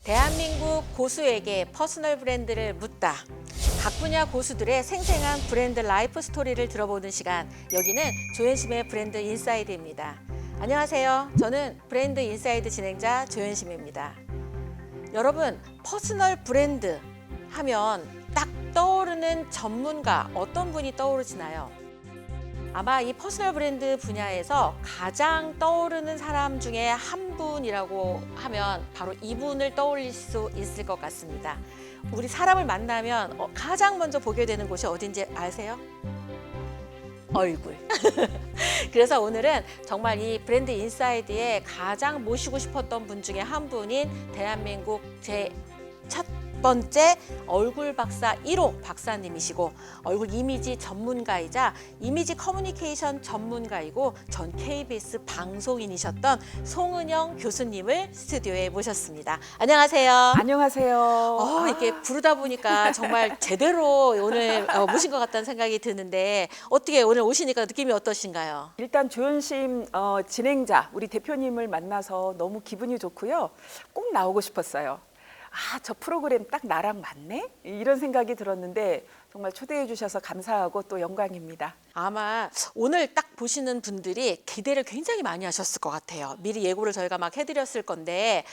대한민국 고수에게 퍼스널 브랜드를 묻다. 각 분야 고수들의 생생한 브랜드 라이프 스토리를 들어보는 시간. 여기는 조현심의 브랜드 인사이드입니다. 안녕하세요. 저는 브랜드 인사이드 진행자 조현심입니다. 여러분, 퍼스널 브랜드 하면 딱 떠오르는 전문가 어떤 분이 떠오르시나요? 아마 이 퍼스널 브랜드 분야에서 가장 떠오르는 사람 중에 한 분이라고 하면 바로 이분을 떠올릴 수 있을 것 같습니다. 우리 사람을 만나면 가장 먼저 보게 되는 곳이 어딘지 아세요? 얼굴. 그래서 오늘은 정말 이 브랜드 인사이드에 가장 모시고 싶었던 분 중에 한 분인 대한민국 제 첫 번째 얼굴 박사 1호 박사님이시고 얼굴 이미지 전문가이자 이미지 커뮤니케이션 전문가이고 전 KBS 방송인이셨던 송은영 교수님을 스튜디오에 모셨습니다. 안녕하세요. 안녕하세요. 이렇게 부르다 보니까 정말 제대로 오늘 모신 것 같다는 생각이 드는데 어떻게 오늘 오시니까 느낌이 어떠신가요? 일단 조현심 진행자 우리 대표님을 만나서 너무 기분이 좋고요. 꼭 나오고 싶었어요. 저 프로그램 딱 나랑 맞네? 이런 생각이 들었는데 정말 초대해 주셔서 감사하고 또 영광입니다. 아마 오늘 딱 보시는 분들이 기대를 굉장히 많이 하셨을 것 같아요. 미리 예고를 저희가 막 해드렸을 건데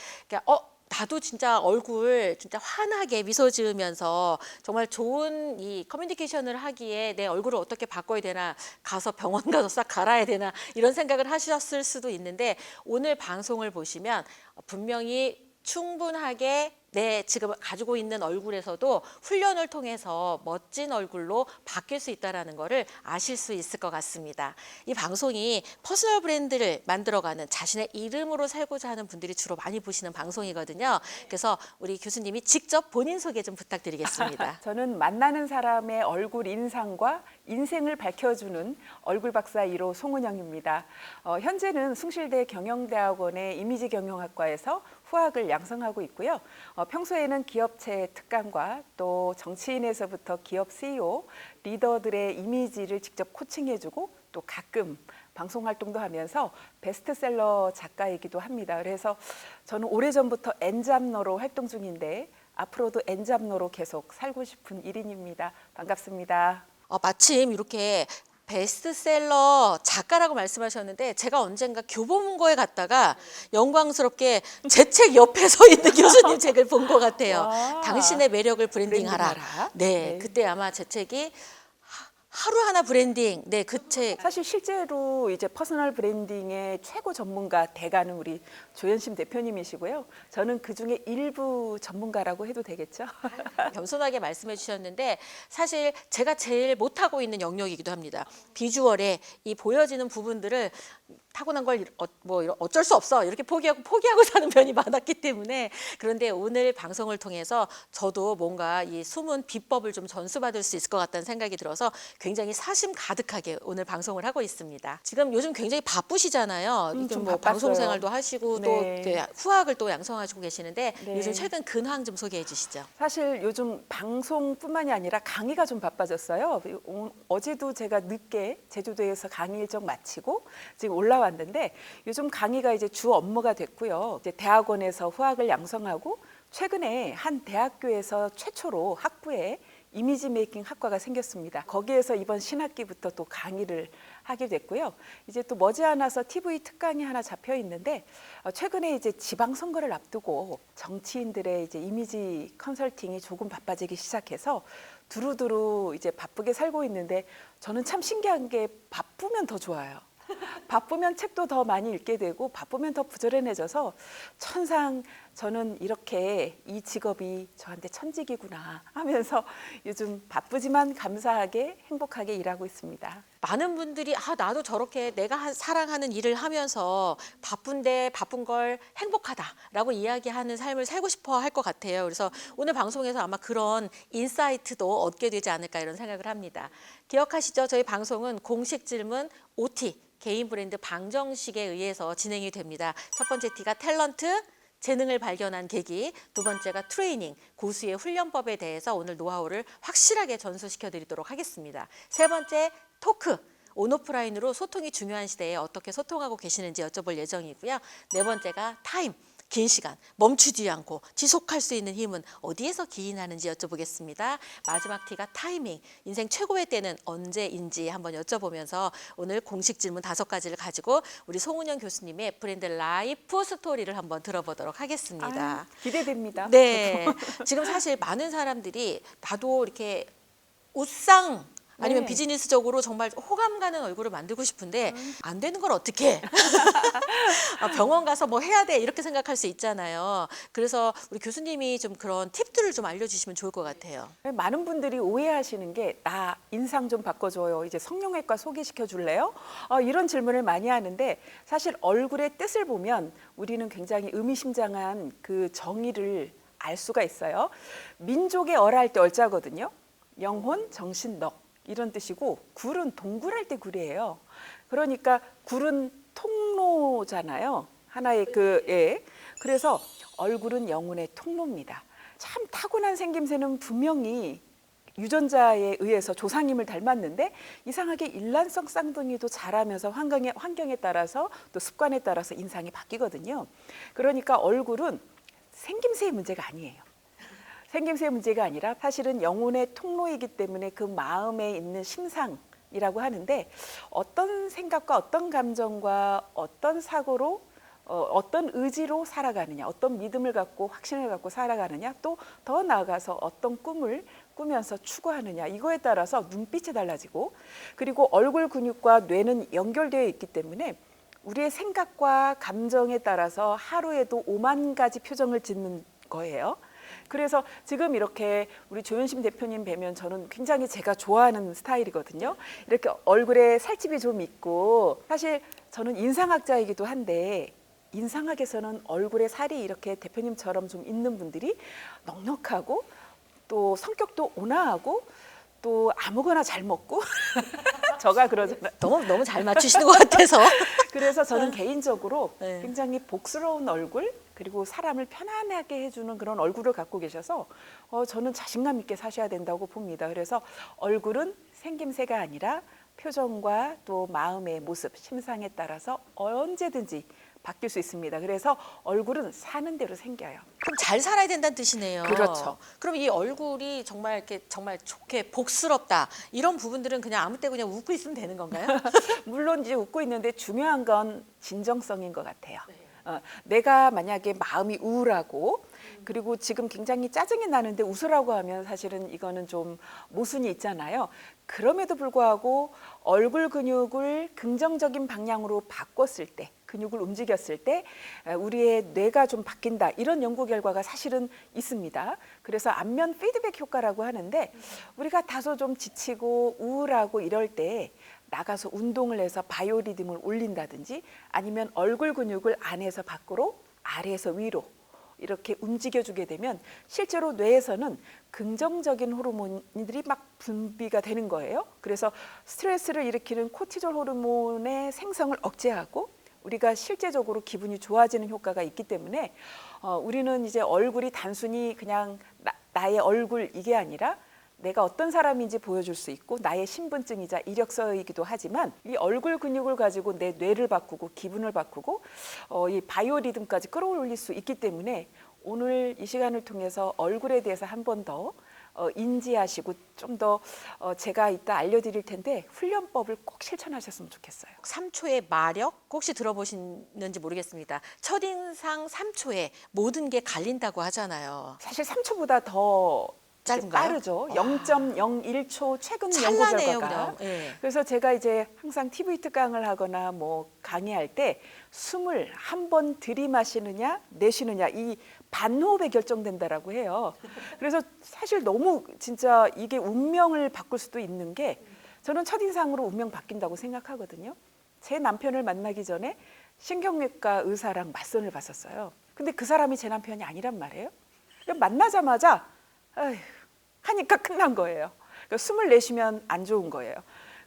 나도 진짜 얼굴 진짜 환하게 미소 지으면서 정말 좋은 이 커뮤니케이션을 하기에 내 얼굴을 어떻게 바꿔야 되나, 가서 병원 가서 싹 갈아야 되나, 이런 생각을 하셨을 수도 있는데 오늘 방송을 보시면 분명히 충분하게 내 지금 가지고 있는 얼굴에서도 훈련을 통해서 멋진 얼굴로 바뀔 수 있다는 것을 아실 수 있을 것 같습니다. 이 방송이 퍼스널 브랜드를 만들어가는, 자신의 이름으로 살고자 하는 분들이 주로 많이 보시는 방송이거든요. 그래서 우리 교수님이 직접 본인 소개 좀 부탁드리겠습니다. 저는 만나는 사람의 얼굴 인상과 인생을 밝혀주는 얼굴 박사 1호 송은영입니다. 현재는 숭실대 경영대학원의 이미지 경영학과에서 후학을 양성하고 있고요. 평소에는 기업체 특강과 또 정치인에서부터 기업 CEO, 리더들의 이미지를 직접 코칭해주고 또 가끔 방송 활동도 하면서 베스트셀러 작가이기도 합니다. 그래서 저는 오래전부터 N잡러로 활동 중인데 앞으로도 N잡러로 계속 살고 싶은 1인입니다. 반갑습니다. 마침 이렇게 베스트셀러 작가라고 말씀하셨는데 제가 언젠가 교보문고에 갔다가 영광스럽게 제 책 옆에 서 있는 교수님 책을 본 것 같아요. 와. 당신의 매력을 브랜딩하라. 브랜딩하라. 네, 그때 아마 제 책이 하루하나 브랜딩. 네, 그 책. 사실 실제로 이제 퍼스널 브랜딩의 최고 전문가 대가는 우리 조현심 대표님이시고요. 저는 그중에 일부 전문가라고 해도 되겠죠? 겸손하게 말씀해 주셨는데 사실 제가 제일 못하고 있는 영역이기도 합니다. 비주얼에 이 보여지는 부분들을 타고난 걸 어쩔 수 없어 이렇게 포기하고 사는 편이 많았기 때문에, 그런데 오늘 방송을 통해서 저도 뭔가 이 숨은 비법을 좀 전수받을 수 있을 것 같다는 생각이 들어서 굉장히 사심 가득하게 오늘 방송을 하고 있습니다. 지금 요즘 굉장히 바쁘시잖아요. 좀 뭐 바빴어요. 방송 생활도 하시고 네. 또 후학을 또 양성하시고 계시는데 네. 요즘 최근 근황 좀 소개해 주시죠. 사실 요즘 방송뿐만이 아니라 강의가 좀 바빠졌어요. 어제도 제가 늦게 제주도에서 강의 일정 마치고 지금 올라왔는데 요즘 강의가 이제 주 업무가 됐고요. 이제 대학원에서 후학을 양성하고 최근에 한 대학교에서 최초로 학부에 이미지 메이킹 학과가 생겼습니다. 거기에서 이번 신학기부터 또 강의를 하게 됐고요. 이제 또 머지않아서 TV 특강이 하나 잡혀 있는데 최근에 이제 지방선거를 앞두고 정치인들의 이제 이미지 컨설팅이 조금 바빠지기 시작해서 두루두루 이제 바쁘게 살고 있는데 저는 참 신기한 게 바쁘면 더 좋아요. 바쁘면 책도 더 많이 읽게 되고 바쁘면 더 부지런해져서 천상 저는 이렇게 이 직업이 저한테 천직이구나 하면서 요즘 바쁘지만 감사하게 행복하게 일하고 있습니다. 많은 분들이 나도 저렇게 내가 사랑하는 일을 하면서 바쁜데 바쁜 걸 행복하다라고 이야기하는 삶을 살고 싶어 할 것 같아요. 그래서 오늘 방송에서 아마 그런 인사이트도 얻게 되지 않을까 이런 생각을 합니다. 기억하시죠? 저희 방송은 공식 질문 OT, 개인 브랜드 방정식에 의해서 진행이 됩니다. 첫 번째 T가 탤런트, 재능을 발견한 계기, 두 번째가 트레이닝, 고수의 훈련법에 대해서 오늘 노하우를 확실하게 전수시켜 드리도록 하겠습니다. 세 번째 토크, 온오프라인으로 소통이 중요한 시대에 어떻게 소통하고 계시는지 여쭤볼 예정이고요. 네 번째가 타임, 긴 시간 멈추지 않고 지속할 수 있는 힘은 어디에서 기인하는지 여쭤보겠습니다. 마지막 T가 타이밍, 인생 최고의 때는 언제인지 한번 여쭤보면서 오늘 공식 질문 5가지를 가지고 우리 송은영 교수님의 브랜드 라이프 스토리를 한번 들어보도록 하겠습니다. 아유, 기대됩니다. 네, 지금 사실 많은 사람들이 나도 이렇게 웃상 아니면 네. 비즈니스적으로 정말 호감 가는 얼굴을 만들고 싶은데 안 되는 걸 어떻게 병원 가서 뭐 해야 돼 이렇게 생각할 수 있잖아요. 그래서 우리 교수님이 좀 그런 팁들을 좀 알려주시면 좋을 것 같아요. 많은 분들이 오해하시는 게 나 인상 좀 바꿔줘요. 이제 성형외과 소개시켜 줄래요? 이런 질문을 많이 하는데 사실 얼굴의 뜻을 보면 우리는 굉장히 의미심장한 그 정의를 알 수가 있어요. 민족의 얼할 때 얼자거든요. 영혼, 정신, 덕 이런 뜻이고 굴은 동굴할 때 굴이에요. 그러니까 굴은 통로잖아요. 하나의 그래서 얼굴은 영혼의 통로입니다. 참 타고난 생김새는 분명히 유전자에 의해서 조상님을 닮았는데 이상하게 일란성 쌍둥이도 자라면서 환경에 따라서 또 습관에 따라서 인상이 바뀌거든요. 그러니까 얼굴은 생김새의 문제가 아니에요. 생김새의 문제가 아니라 사실은 영혼의 통로이기 때문에 그 마음에 있는 심상이라고 하는데 어떤 생각과 어떤 감정과 어떤 사고로 어떤 의지로 살아가느냐, 어떤 믿음을 갖고 확신을 갖고 살아가느냐, 또 더 나아가서 어떤 꿈을 꾸면서 추구하느냐 이거에 따라서 눈빛이 달라지고 그리고 얼굴 근육과 뇌는 연결되어 있기 때문에 우리의 생각과 감정에 따라서 하루에도 5만 가지 표정을 짓는 거예요. 그래서 지금 이렇게 우리 조현심 대표님 뵈면 저는 굉장히 제가 좋아하는 스타일이거든요. 이렇게 얼굴에 살집이 좀 있고 사실 저는 인상학자이기도 한데 인상학에서는 얼굴에 살이 이렇게 대표님처럼 좀 있는 분들이 넉넉하고 또 성격도 온화하고 또 아무거나 잘 먹고 저가 그러잖아요. 너무 잘 맞추시는 것 같아서. 그래서 저는 개인적으로 네. 굉장히 복스러운 얼굴 그리고 사람을 편안하게 해주는 그런 얼굴을 갖고 계셔서 저는 자신감 있게 사셔야 된다고 봅니다. 그래서 얼굴은 생김새가 아니라 표정과 또 마음의 모습, 심상에 따라서 언제든지 바뀔 수 있습니다. 그래서 얼굴은 사는 대로 생겨요. 그럼 잘 살아야 된다는 뜻이네요. 그렇죠. 그럼 이 얼굴이 정말 이렇게 정말 좋게 복스럽다 이런 부분들은 그냥 아무 때 그냥 웃고 있으면 되는 건가요? 물론 이제 웃고 있는데 중요한 건 진정성인 것 같아요. 내가 만약에 마음이 우울하고 그리고 지금 굉장히 짜증이 나는데 웃으라고 하면 사실은 이거는 좀 모순이 있잖아요. 그럼에도 불구하고 얼굴 근육을 긍정적인 방향으로 바꿨을 때 근육을 움직였을 때 우리의 뇌가 좀 바뀐다 이런 연구 결과가 사실은 있습니다. 그래서 안면 피드백 효과라고 하는데 우리가 다소 좀 지치고 우울하고 이럴 때 나가서 운동을 해서 바이오리듬을 올린다든지 아니면 얼굴 근육을 안에서 밖으로 아래에서 위로 이렇게 움직여주게 되면 실제로 뇌에서는 긍정적인 호르몬들이 막 분비가 되는 거예요. 그래서 스트레스를 일으키는 코티졸 호르몬의 생성을 억제하고 우리가 실제적으로 기분이 좋아지는 효과가 있기 때문에 우리는 이제 얼굴이 단순히 그냥 나의 얼굴 이게 아니라 내가 어떤 사람인지 보여줄 수 있고 나의 신분증이자 이력서이기도 하지만 이 얼굴 근육을 가지고 내 뇌를 바꾸고 기분을 바꾸고 이 바이오리듬까지 끌어올릴 수 있기 때문에 오늘 이 시간을 통해서 얼굴에 대해서 한 번 더 인지하시고 좀 더 제가 이따 알려드릴 텐데 훈련법을 꼭 실천하셨으면 좋겠어요. 3초의 마력 혹시 들어보시는지 모르겠습니다. 첫인상 3초에 모든 게 갈린다고 하잖아요. 사실 3초보다 더 짧은가요? 빠르죠. 0.01초 최근 연구 찰나네요, 결과가. 그냥. 예. 그래서 제가 이제 항상 TV 특강을 하거나 뭐 강의할 때 숨을 한 번 들이마시느냐 내쉬느냐 이 반호흡에 결정된다라고 해요. 그래서 사실 너무 진짜 이게 운명을 바꿀 수도 있는 게 저는 첫인상으로 운명 바뀐다고 생각하거든요. 제 남편을 만나기 전에 신경외과 의사랑 맞선을 봤었어요. 근데 그 사람이 제 남편이 아니란 말이에요. 만나자마자 아휴, 하니까 끝난 거예요. 그러니까 숨을 내쉬면 안 좋은 거예요.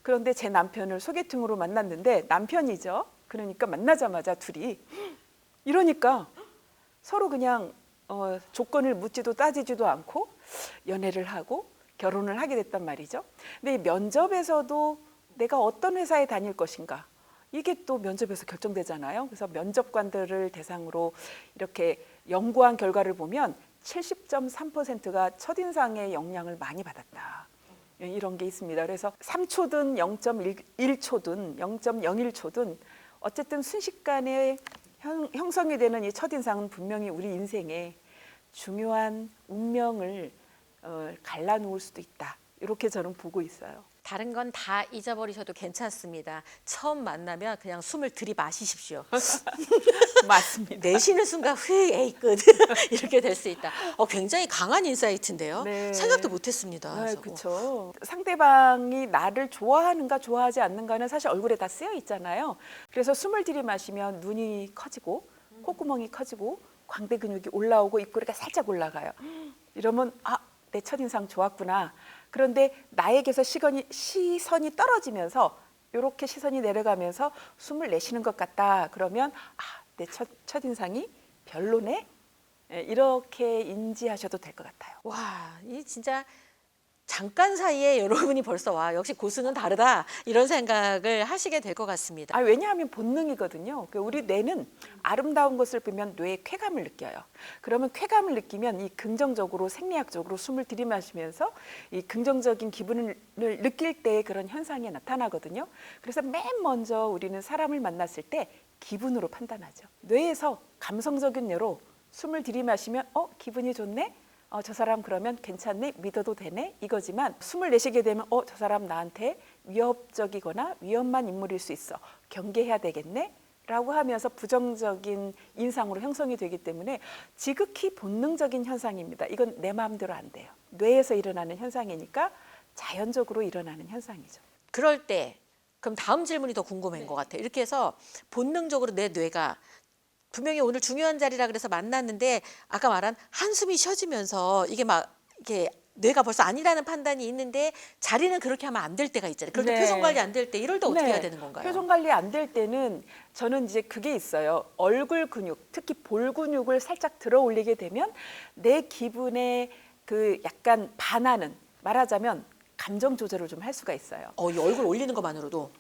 그런데 제 남편을 소개팅으로 만났는데 남편이죠. 그러니까 만나자마자 둘이 이러니까 서로 그냥 조건을 묻지도 따지지도 않고 연애를 하고 결혼을 하게 됐단 말이죠. 근데 이 면접에서도 내가 어떤 회사에 다닐 것인가 이게 또 면접에서 결정되잖아요. 그래서 면접관들을 대상으로 이렇게 연구한 결과를 보면 70.3%가 첫인상의 영향을 많이 받았다. 이런 게 있습니다. 그래서 3초든 0.1초든 0.01초든 어쨌든 순식간에 형성이 되는 이 첫인상은 분명히 우리 인생의 중요한 운명을 갈라놓을 수도 있다. 이렇게 저는 보고 있어요. 다른 건 다 잊어버리셔도 괜찮습니다. 처음 만나면 그냥 숨을 들이마시십시오. 맞습니다. 내쉬는 순간 에이 끝 이렇게 될 수 있다. 굉장히 강한 인사이트인데요. 네. 생각도 못했습니다. 네, 저거. 그렇죠. 상대방이 나를 좋아하는가 좋아하지 않는가는 사실 얼굴에 다 쓰여 있잖아요. 그래서 숨을 들이마시면 눈이 커지고 콧구멍이 커지고 광대 근육이 올라오고 입꼬리가 살짝 올라가요. 이러면 내 첫인상 좋았구나. 그런데 나에게서 시선이 떨어지면서 이렇게 시선이 내려가면서 숨을 내쉬는 것 같다. 그러면 내 첫인상이 별로네. 이렇게 인지하셔도 될 것 같아요. 와, 이 진짜 잠깐 사이에 여러분이 벌써 역시 고수는 다르다 이런 생각을 하시게 될 것 같습니다. 왜냐하면 본능이거든요. 우리 뇌는 아름다운 것을 보면 뇌에 쾌감을 느껴요. 그러면 쾌감을 느끼면 이 긍정적으로 생리학적으로 숨을 들이마시면서 이 긍정적인 기분을 느낄 때 그런 현상이 나타나거든요. 그래서 맨 먼저 우리는 사람을 만났을 때 기분으로 판단하죠. 뇌에서 감성적인 뇌로 숨을 들이마시면 기분이 좋네? 저 사람 그러면 괜찮네? 믿어도 되네? 이거지만 숨을 내쉬게 되면 저 사람 나한테 위협적이거나 위험한 인물일 수 있어. 경계해야 되겠네? 라고 하면서 부정적인 인상으로 형성이 되기 때문에 지극히 본능적인 현상입니다. 이건 내 마음대로 안 돼요. 뇌에서 일어나는 현상이니까 자연적으로 일어나는 현상이죠. 그럴 때 그럼 다음 질문이 더 궁금한 것 같아요. 이렇게 해서 본능적으로 내 뇌가 분명히 오늘 중요한 자리라 그래서 만났는데 아까 말한 한숨이 쉬어지면서 이게 이게 뇌가 벌써 아니라는 판단이 있는데 자리는 그렇게 하면 안 될 때가 있잖아요. 그럴 때 네. 표정 관리 안 될 때 이럴 때 어떻게 해야 되는 건가요? 표정 관리 안 될 때는 저는 이제 그게 있어요. 얼굴 근육, 특히 볼 근육을 살짝 들어 올리게 되면 내 기분에 그 약간 반하는, 말하자면 감정 조절을 좀 할 수가 있어요. 이 얼굴 올리는 것만으로도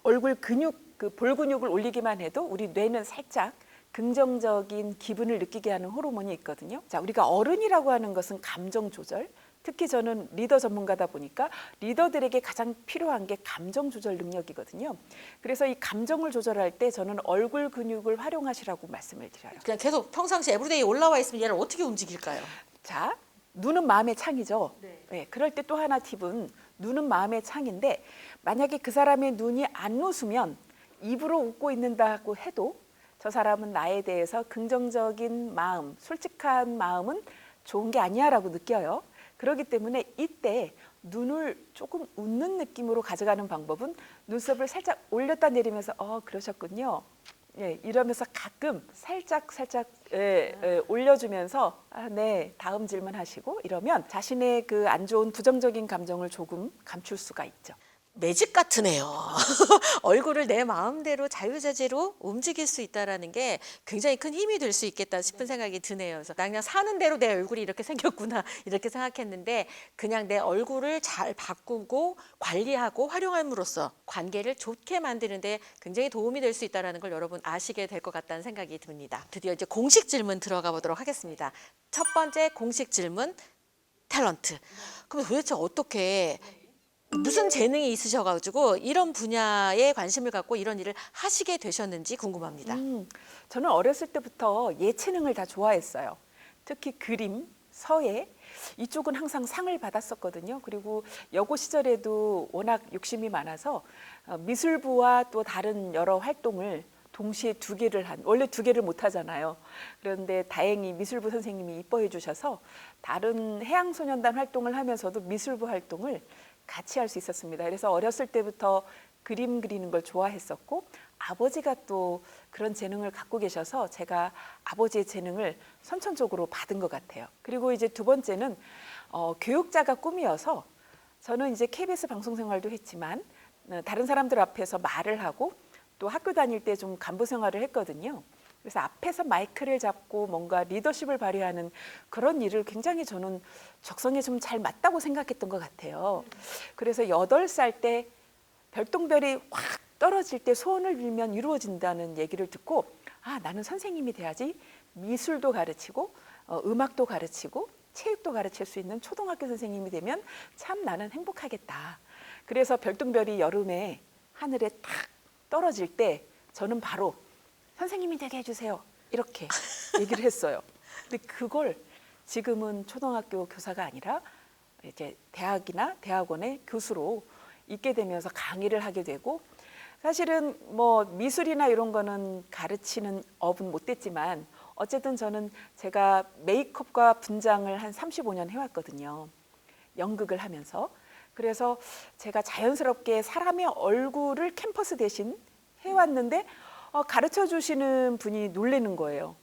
얼굴 근육, 그 볼 근육을 올리기만 해도 우리 뇌는 살짝 긍정적인 기분을 느끼게 하는 호르몬이 있거든요. 자, 우리가 어른이라고 하는 것은 감정 조절, 특히 저는 리더 전문가다 보니까 리더들에게 가장 필요한 게 감정 조절 능력이거든요. 그래서 이 감정을 조절할 때 저는 얼굴 근육을 활용하시라고 말씀을 드려요. 그냥 계속 평상시 에브리데이 올라와 있으면 얘를 어떻게 움직일까요? 자, 눈은 마음의 창이죠. 네, 그럴 때 또 하나 팁은 눈은 마음의 창인데 만약에 그 사람의 눈이 안 웃으면 입으로 웃고 있는다고 해도 저 사람은 나에 대해서 긍정적인 마음, 솔직한 마음은 좋은 게 아니야 라고 느껴요. 그렇기 때문에 이때 눈을 조금 웃는 느낌으로 가져가는 방법은 눈썹을 살짝 올렸다 내리면서 그러셨군요. 예, 이러면서 가끔 살짝 올려주면서 네, 다음 질문하시고 이러면 자신의 그 안 좋은 부정적인 감정을 조금 감출 수가 있죠. 매직 같으네요. 얼굴을 내 마음대로 자유자재로 움직일 수 있다는 게 굉장히 큰 힘이 될 수 있겠다 싶은 생각이 드네요. 그래서 나 그냥 사는 대로 내 얼굴이 이렇게 생겼구나 이렇게 생각했는데 그냥 내 얼굴을 잘 바꾸고 관리하고 활용함으로써 관계를 좋게 만드는 데 굉장히 도움이 될 수 있다는 걸 여러분 아시게 될 것 같다는 생각이 듭니다. 드디어 이제 공식 질문 들어가 보도록 하겠습니다. 첫 번째 공식 질문, 탤런트. 그럼 도대체 어떻게 무슨 재능이 있으셔가지고 이런 분야에 관심을 갖고 이런 일을 하시게 되셨는지 궁금합니다. 저는 어렸을 때부터 예체능을 다 좋아했어요. 특히 그림, 서예 이쪽은 항상 상을 받았었거든요. 그리고 여고 시절에도 워낙 욕심이 많아서 미술부와 또 다른 여러 활동을 동시에 원래 두 개를 못 하잖아요. 그런데 다행히 미술부 선생님이 이뻐해 주셔서 다른 해양소년단 활동을 하면서도 미술부 활동을 같이 할 수 있었습니다. 그래서 어렸을 때부터 그림 그리는 걸 좋아했었고 아버지가 또 그런 재능을 갖고 계셔서 제가 아버지의 재능을 선천적으로 받은 것 같아요. 그리고 이제 두 번째는 교육자가 꿈이어서 저는 이제 KBS 방송 생활도 했지만 다른 사람들 앞에서 말을 하고 또 학교 다닐 때 좀 간부 생활을 했거든요. 그래서 앞에서 마이크를 잡고 뭔가 리더십을 발휘하는 그런 일을 굉장히 저는 적성에 좀 잘 맞다고 생각했던 것 같아요. 그래서 8살 때 별똥별이 확 떨어질 때 소원을 빌면 이루어진다는 얘기를 듣고 아, 나는 선생님이 돼야지. 미술도 가르치고 음악도 가르치고 체육도 가르칠 수 있는 초등학교 선생님이 되면 참 나는 행복하겠다. 그래서 별똥별이 여름에 하늘에 탁 떨어질 때 저는 바로 선생님이 되게 해주세요. 이렇게 얘기를 했어요. 근데 그걸 지금은 초등학교 교사가 아니라 이제 대학이나 대학원의 교수로 있게 되면서 강의를 하게 되고 사실은 뭐 미술이나 이런 거는 가르치는 업은 못 됐지만 어쨌든 저는 제가 메이크업과 분장을 한 35년 해왔거든요. 연극을 하면서. 그래서 제가 자연스럽게 사람의 얼굴을 캠퍼스 대신 해왔는데 가르쳐 주시는 분이 놀라는 거예요.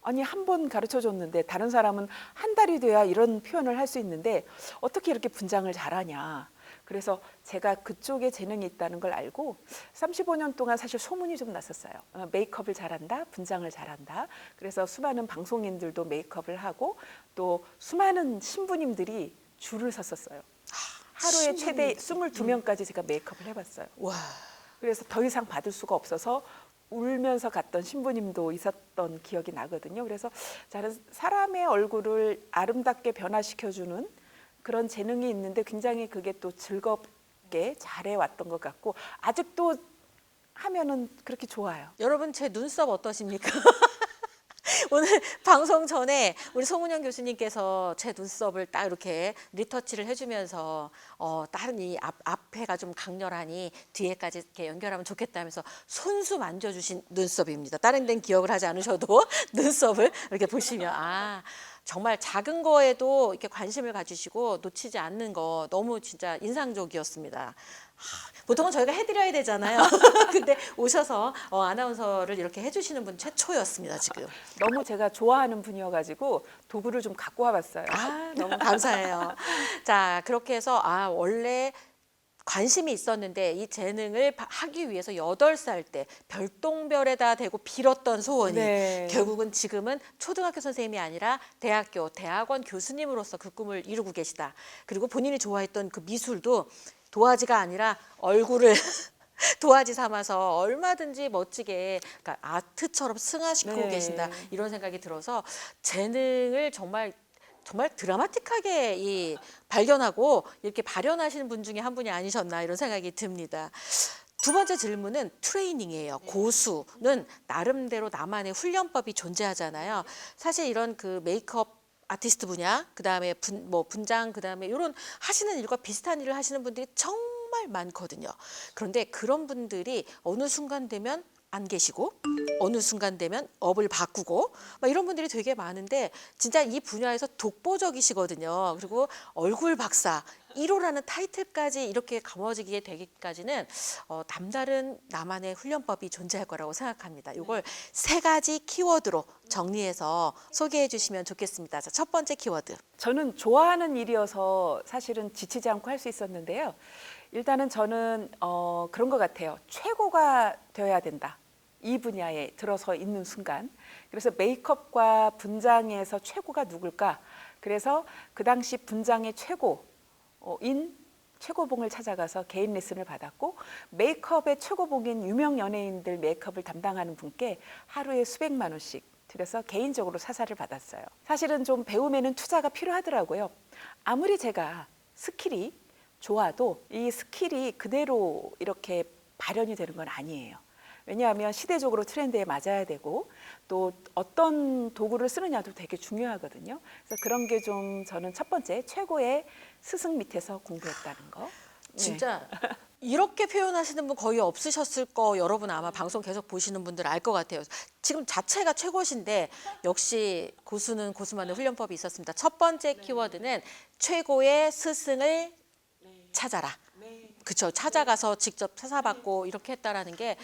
아니 한 번 가르쳐 줬는데 다른 사람은 한 달이 돼야 이런 표현을 할 수 있는데 어떻게 이렇게 분장을 잘하냐. 그래서 제가 그쪽에 재능이 있다는 걸 알고 35년 동안 사실 소문이 좀 났었어요. 메이크업을 잘한다, 분장을 잘한다. 그래서 수많은 방송인들도 메이크업을 하고 또 수많은 신부님들이 줄을 섰었어요. 하루에 최대 22명까지 제가 메이크업을 해봤어요. 와. 그래서 더 이상 받을 수가 없어서 울면서 갔던 신부님도 있었던 기억이 나거든요. 그래서 저는 사람의 얼굴을 아름답게 변화시켜주는 그런 재능이 있는데 굉장히 그게 또 즐겁게 잘해왔던 것 같고 아직도 하면은 그렇게 좋아요. 여러분 제 눈썹 어떠십니까? 오늘 방송 전에 우리 송은영 교수님께서 제 눈썹을 딱 이렇게 리터치를 해주면서 다른 이 앞에가 좀 강렬하니 뒤에까지 이렇게 연결하면 좋겠다면서 손수 만져주신 눈썹입니다. 다른 데는 기억을 하지 않으셔도 눈썹을 이렇게 보시면 아 정말 작은 거에도 이렇게 관심을 가지시고 놓치지 않는 거 너무 진짜 인상적이었습니다. 보통은 저희가 해드려야 되잖아요. 근데 오셔서 아나운서를 이렇게 해주시는 분 최초였습니다, 지금. 너무 제가 좋아하는 분이어가지고 도구를 좀 갖고 와봤어요. 아, 너무 감사해요. 자, 그렇게 해서 원래 관심이 있었는데 이 재능을 하기 위해서 8살 때 별똥별에다 대고 빌었던 소원이 네. 결국은 지금은 초등학교 선생님이 아니라 대학교, 대학원 교수님으로서 그 꿈을 이루고 계시다. 그리고 본인이 좋아했던 그 미술도 도화지가 아니라 얼굴을 도화지 삼아서 얼마든지 멋지게 그러니까 아트처럼 승화시키고 네. 계신다. 이런 생각이 들어서 재능을 정말 드라마틱하게 발견하고 이렇게 발현하시는 분 중에 한 분이 아니셨나 이런 생각이 듭니다. 두 번째 질문은 트레이닝이에요. 고수는 나름대로 나만의 훈련법이 존재하잖아요. 사실 이런 그 메이크업 아티스트 분야, 그다음에 분장, 그다음에 이런 하시는 일과 비슷한 일을 하시는 분들이 정말 많거든요. 그런데 그런 분들이 어느 순간 되면 안 계시고 어느 순간 되면 업을 바꾸고 막 이런 분들이 되게 많은데 진짜 이 분야에서 독보적이시거든요. 그리고 얼굴 박사 1호라는 타이틀까지 이렇게 감춰지게 되기까지는 남다른 나만의 훈련법이 존재할 거라고 생각합니다. 이걸 3가지 키워드로 정리해서 소개해 주시면 좋겠습니다. 자, 첫 번째 키워드. 저는 좋아하는 일이어서 사실은 지치지 않고 할 수 있었는데요. 일단은 저는 그런 것 같아요. 최고가 되어야 된다. 이 분야에 들어서 있는 순간. 그래서 메이크업과 분장에서 최고가 누굴까? 그래서 그 당시 분장의 최고인 최고봉을 찾아가서 개인 레슨을 받았고 메이크업의 최고봉인 유명 연예인들 메이크업을 담당하는 분께 하루에 수백만 원씩 들여서 개인적으로 사사를 받았어요. 사실은 좀 배움에는 투자가 필요하더라고요. 아무리 제가 스킬이 좋아도 이 스킬이 그대로 이렇게 발현이 되는 건 아니에요. 왜냐하면 시대적으로 트렌드에 맞아야 되고 또 어떤 도구를 쓰느냐도 되게 중요하거든요. 그래서 그런 게 좀 저는 첫 번째 최고의 스승 밑에서 공부했다는 거. 진짜 이렇게 표현하시는 분 거의 없으셨을 거 여러분 아마 방송 계속 보시는 분들 알 것 같아요. 지금 자체가 최고신데 역시 고수는 고수만의 훈련법이 있었습니다. 첫 번째 키워드는 최고의 스승을 찾아라. 그렇죠. 찾아가서 직접 찾아받고 이렇게 했다라는 게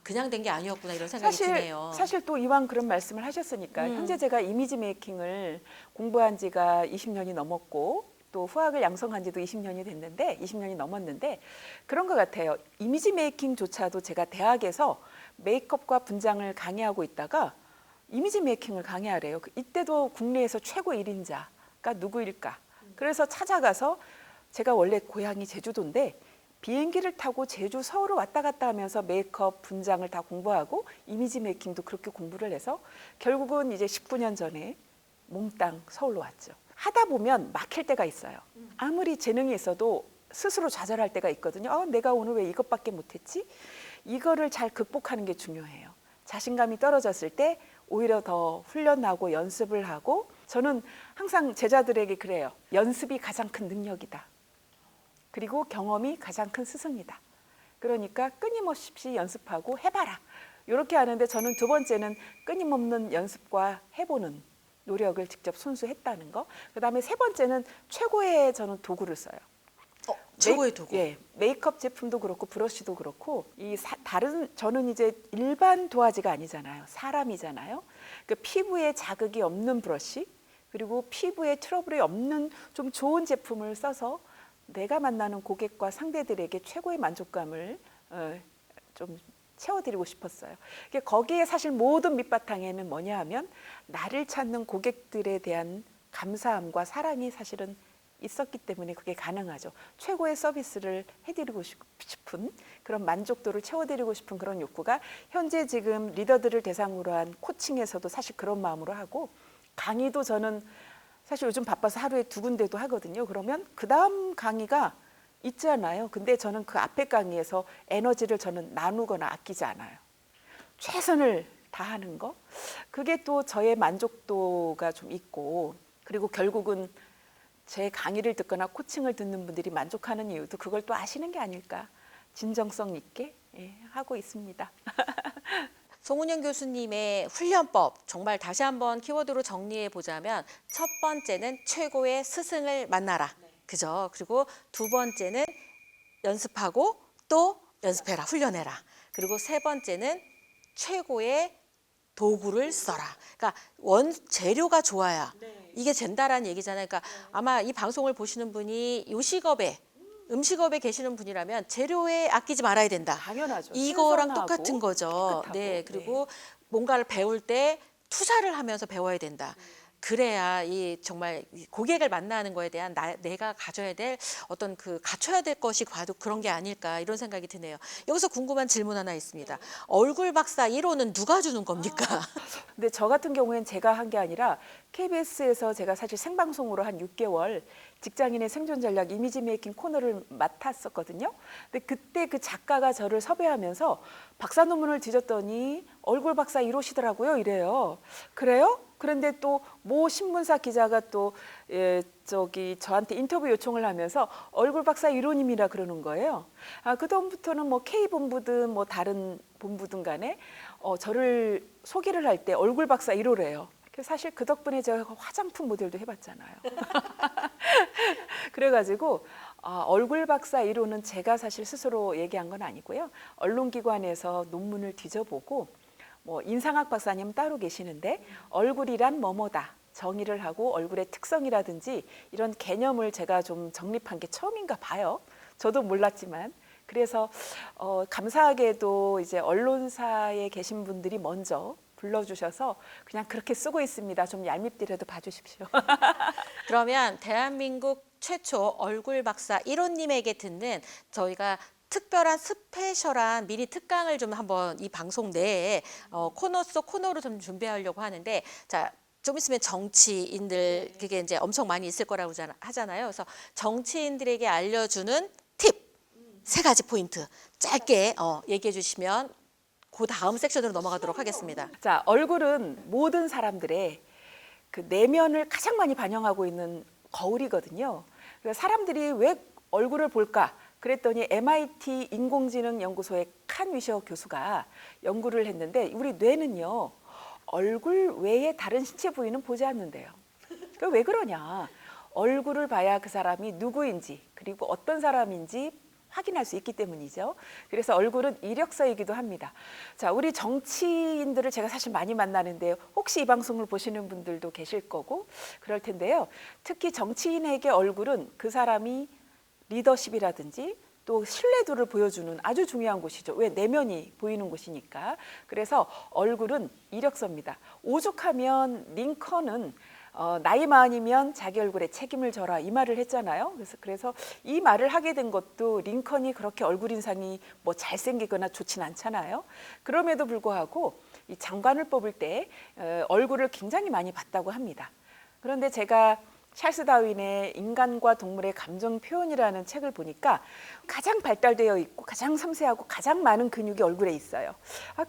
그냥 된 게 아니었구나 이런 생각이 드네요. 사실 또 이왕 그런 말씀을 하셨으니까 현재 제가 이미지 메이킹을 공부한 지가 20년이 넘었고 또 후학을 양성한 지도 20년이 됐는데 20년이 넘었는데 그런 것 같아요. 이미지 메이킹조차도 제가 대학에서 메이크업과 분장을 강의하고 있다가 이미지 메이킹을 강의하래요. 이때도 국내에서 최고 1인자가 누구일까? 그래서 찾아가서 제가 원래 고향이 제주도인데 비행기를 타고 제주, 서울을 왔다 갔다 하면서 메이크업, 분장을 다 공부하고 이미지 메이킹도 그렇게 공부를 해서 결국은 이제 19년 전에 몸땅 서울로 왔죠. 하다 보면 막힐 때가 있어요. 아무리 재능이 있어도 스스로 좌절할 때가 있거든요. 내가 오늘 왜 이것밖에 못했지? 이거를 잘 극복하는 게 중요해요. 자신감이 떨어졌을 때 오히려 더 훈련하고 연습을 하고, 저는 항상 제자들에게 그래요. 연습이 가장 큰 능력이다. 그리고 경험이 가장 큰 스승이다. 그러니까 끊임없이 연습하고 해봐라. 이렇게 하는데, 저는 두 번째는 끊임없는 연습과 해보는 노력을 직접 손수했다는 거. 그다음에 세 번째는 최고의 저는 도구를 써요. 최고의 도구. 예, 메이크업 제품도 그렇고 브러쉬도 그렇고 다른, 저는 이제 일반 도화지가 아니잖아요. 사람이잖아요. 그 피부에 자극이 없는 브러쉬, 그리고 피부에 트러블이 없는 좀 좋은 제품을 써서 내가 만나는 고객과 상대들에게 최고의 만족감을 좀 채워드리고 싶었어요. 거기에 사실 모든 밑바탕에는 뭐냐 하면 나를 찾는 고객들에 대한 감사함과 사랑이 사실은 있었기 때문에 그게 가능하죠. 최고의 서비스를 해드리고 싶은, 그런 만족도를 채워드리고 싶은 그런 욕구가 현재 지금 리더들을 대상으로 한 코칭에서도 사실 그런 마음으로 하고, 강의도 저는 사실 요즘 바빠서 하루에 2군데도 하거든요. 그러면 그 다음 강의가 있잖아요. 근데 저는 그 앞에 강의에서 에너지를 저는 나누거나 아끼지 않아요. 최선을 다하는 거, 그게 또 저의 만족도가 좀 있고, 그리고 결국은 제 강의를 듣거나 코칭을 듣는 분들이 만족하는 이유도 그걸 또 아시는 게 아닐까, 진정성 있게 하고 있습니다. 송은영 교수님의 훈련법, 정말 다시 한번 키워드로 정리해 보자면, 첫 번째는 최고의 스승을 만나라. 그죠? 그리고 두 번째는 연습하고 또 연습해라, 훈련해라. 그리고 세 번째는 최고의 도구를 써라. 그러니까 재료가 좋아야 이게 된다라는 얘기잖아요. 그러니까 아마 이 방송을 보시는 분이 요식업에, 음식업에 계시는 분이라면 재료에 아끼지 말아야 된다. 당연하죠. 이거랑 신선하고 똑같은 거죠. 깨끗하고. 네, 그리고 뭔가를 배울 때 투자를 하면서 배워야 된다. 그래야 이 정말 고객을 만나는 거에 대한 내가 가져야 될 어떤 그 갖춰야 될 것이 과도 그런 게 아닐까, 이런 생각이 드네요. 여기서 궁금한 질문 하나 있습니다. 얼굴 박사 1호는 누가 주는 겁니까? 근데 저 같은 경우에는 제가 한 게 아니라 KBS에서 제가 사실 생방송으로 한 6개월 직장인의 생존 전략 이미지 메이킹 코너를 맡았었거든요. 근데 그때 그 작가가 저를 섭외하면서 박사 논문을 뒤졌더니 얼굴 박사 1호시더라고요. 이래요. 그래요? 그런데 또 모 신문사 기자가 또 저한테 인터뷰 요청을 하면서 얼굴 박사 1호님이라 그러는 거예요. 그다음부터는 뭐 K본부든 뭐 다른 본부든 간에 저를 소개를 할 때 얼굴 박사 1호래요. 사실 그 덕분에 제가 화장품 모델도 해봤잖아요. 그래가지고 얼굴 박사 1호는 제가 사실 스스로 얘기한 건 아니고요. 언론기관에서 논문을 뒤져보고, 뭐 인상학 박사님 따로 계시는데 얼굴이란 뭐뭐다 정의를 하고 얼굴의 특성이라든지 이런 개념을 제가 좀 정립한 게 처음인가 봐요. 저도 몰랐지만. 그래서 감사하게도 이제 언론사에 계신 분들이 먼저 불러주셔서 그냥 그렇게 쓰고 있습니다. 좀 얄밉더라도 봐주십시오. 그러면 대한민국 최초 얼굴 박사 1호님에게 듣는 저희가 특별한 스페셜한 미니 특강을 좀 한번 이 방송 내에 코너 속 코너로 좀 준비하려고 하는데, 자, 좀 있으면 정치인들 그게 이제 엄청 많이 있을 거라고 하잖아요. 그래서 정치인들에게 알려주는 팁 3가지 포인트 짧게 얘기해 주시면 그 다음 섹션으로 넘어가도록 하겠습니다. 자, 얼굴은 모든 사람들의 그 내면을 가장 많이 반영하고 있는 거울이거든요. 그래서 사람들이 왜 얼굴을 볼까? 그랬더니 MIT 인공지능 연구소의 칸 위셔 교수가 연구를 했는데, 우리 뇌는요 얼굴 외에 다른 신체 부위는 보지 않는데요. 왜 그러냐? 얼굴을 봐야 그 사람이 누구인지, 그리고 어떤 사람인지 확인할 수 있기 때문이죠. 그래서 얼굴은 이력서이기도 합니다. 자, 우리 정치인들을 제가 사실 많이 만나는데요. 혹시 이 방송을 보시는 분들도 계실 거고 그럴 텐데요. 특히 정치인에게 얼굴은 그 사람이 리더십이라든지 또 신뢰도를 보여주는 아주 중요한 곳이죠. 왜? 내면이 보이는 곳이니까. 그래서 얼굴은 이력서입니다. 오죽하면 링컨은 나이 많으면 자기 얼굴에 책임을 져라 이 말을 했잖아요. 그래서 이 말을 하게 된 것도 링컨이 그렇게 얼굴 인상이 뭐 잘생기거나 좋진 않잖아요. 그럼에도 불구하고 이 장관을 뽑을 때 얼굴을 굉장히 많이 봤다고 합니다. 그런데 제가 찰스 다윈의 인간과 동물의 감정 표현이라는 책을 보니까 가장 발달되어 있고 가장 섬세하고 가장 많은 근육이 얼굴에 있어요.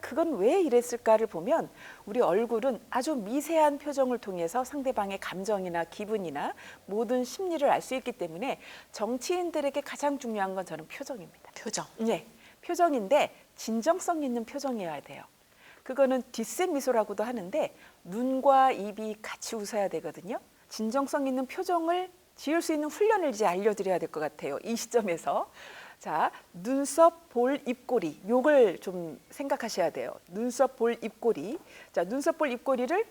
그건 왜 이랬을까를 보면 우리 얼굴은 아주 미세한 표정을 통해서 상대방의 감정이나 기분이나 모든 심리를 알 수 있기 때문에 정치인들에게 가장 중요한 건 저는 표정입니다. 표정. 네, 표정인데 진정성 있는 표정이어야 돼요. 그거는 뒷셈 미소라고도 하는데 눈과 입이 같이 웃어야 되거든요. 진정성 있는 표정을 지을 수 있는 훈련을 이제 알려드려야 될 것 같아요. 이 시점에서. 자, 눈썹, 볼, 입꼬리. 요걸 좀 생각하셔야 돼요. 눈썹, 볼, 입꼬리. 자, 눈썹, 볼, 입꼬리를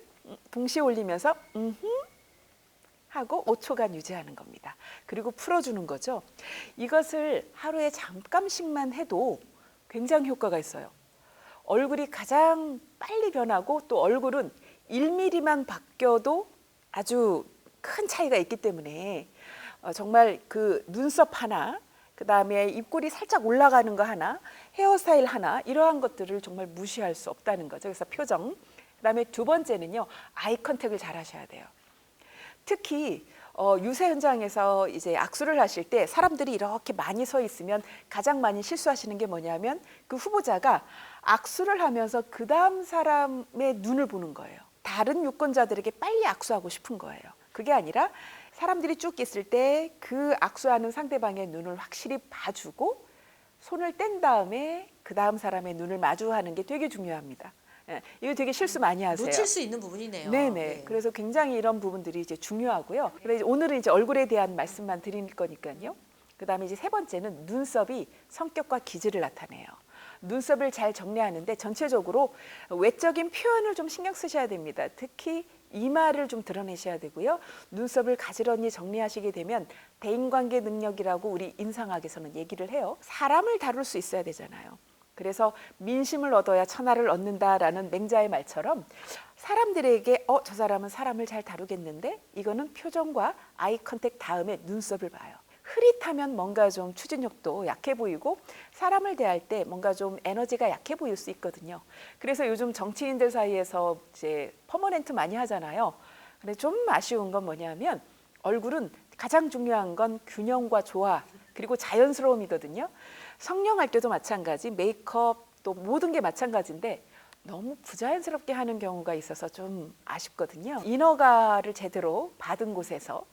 동시에 올리면서 하고 5초간 유지하는 겁니다. 그리고 풀어주는 거죠. 이것을 하루에 잠깐씩만 해도 굉장히 효과가 있어요. 얼굴이 가장 빨리 변하고 또 얼굴은 1mm만 바뀌어도 아주 큰 차이가 있기 때문에 정말 그 눈썹 하나, 그다음에 입꼬리 살짝 올라가는 거 하나, 헤어스타일 하나 이러한 것들을 정말 무시할 수 없다는 거죠. 그래서 표정. 그다음에 두 번째는요. 아이 컨택을 잘 하셔야 돼요. 특히 유세 현장에서 이제 악수를 하실 때 사람들이 이렇게 많이 서 있으면 가장 많이 실수하시는 게 뭐냐면 그 후보자가 악수를 하면서 그 다음 사람의 눈을 보는 거예요. 다른 유권자들에게 빨리 악수하고 싶은 거예요. 그게 아니라 사람들이 쭉 있을 때 그 악수하는 상대방의 눈을 확실히 봐주고 손을 뗀 다음에 그 다음 사람의 눈을 마주하는 게 되게 중요합니다. 예, 이거 되게 실수 많이 하세요. 놓칠 수 있는 부분이네요. 네네. 네. 그래서 굉장히 이런 부분들이 이제 중요하고요. 그래서 오늘은 이제 얼굴에 대한 말씀만 드릴 거니까요. 그다음에 이제 세 번째는 눈썹이 성격과 기질을 나타내요. 눈썹을 잘 정리하는데 전체적으로 외적인 표현을 좀 신경 쓰셔야 됩니다. 특히 이마를 좀 드러내셔야 되고요. 눈썹을 가지런히 정리하시게 되면 대인관계 능력이라고 우리 인상학에서는 얘기를 해요. 사람을 다룰 수 있어야 되잖아요. 그래서 민심을 얻어야 천하를 얻는다라는 맹자의 말처럼 사람들에게 저 사람은 사람을 잘 다루겠는데 이거는 표정과 아이 컨택 다음에 눈썹을 봐요. 흐릿하면 뭔가 좀 추진력도 약해 보이고 사람을 대할 때 뭔가 좀 에너지가 약해 보일 수 있거든요. 그래서 요즘 정치인들 사이에서 이제 퍼머넨트 많이 하잖아요. 근데 좀 아쉬운 건 뭐냐면 얼굴은 가장 중요한 건 균형과 조화 그리고 자연스러움이거든요. 성형할 때도 마찬가지, 메이크업 또 모든 게 마찬가지인데 너무 부자연스럽게 하는 경우가 있어서 좀 아쉽거든요. 인허가를 제대로 받은 곳에서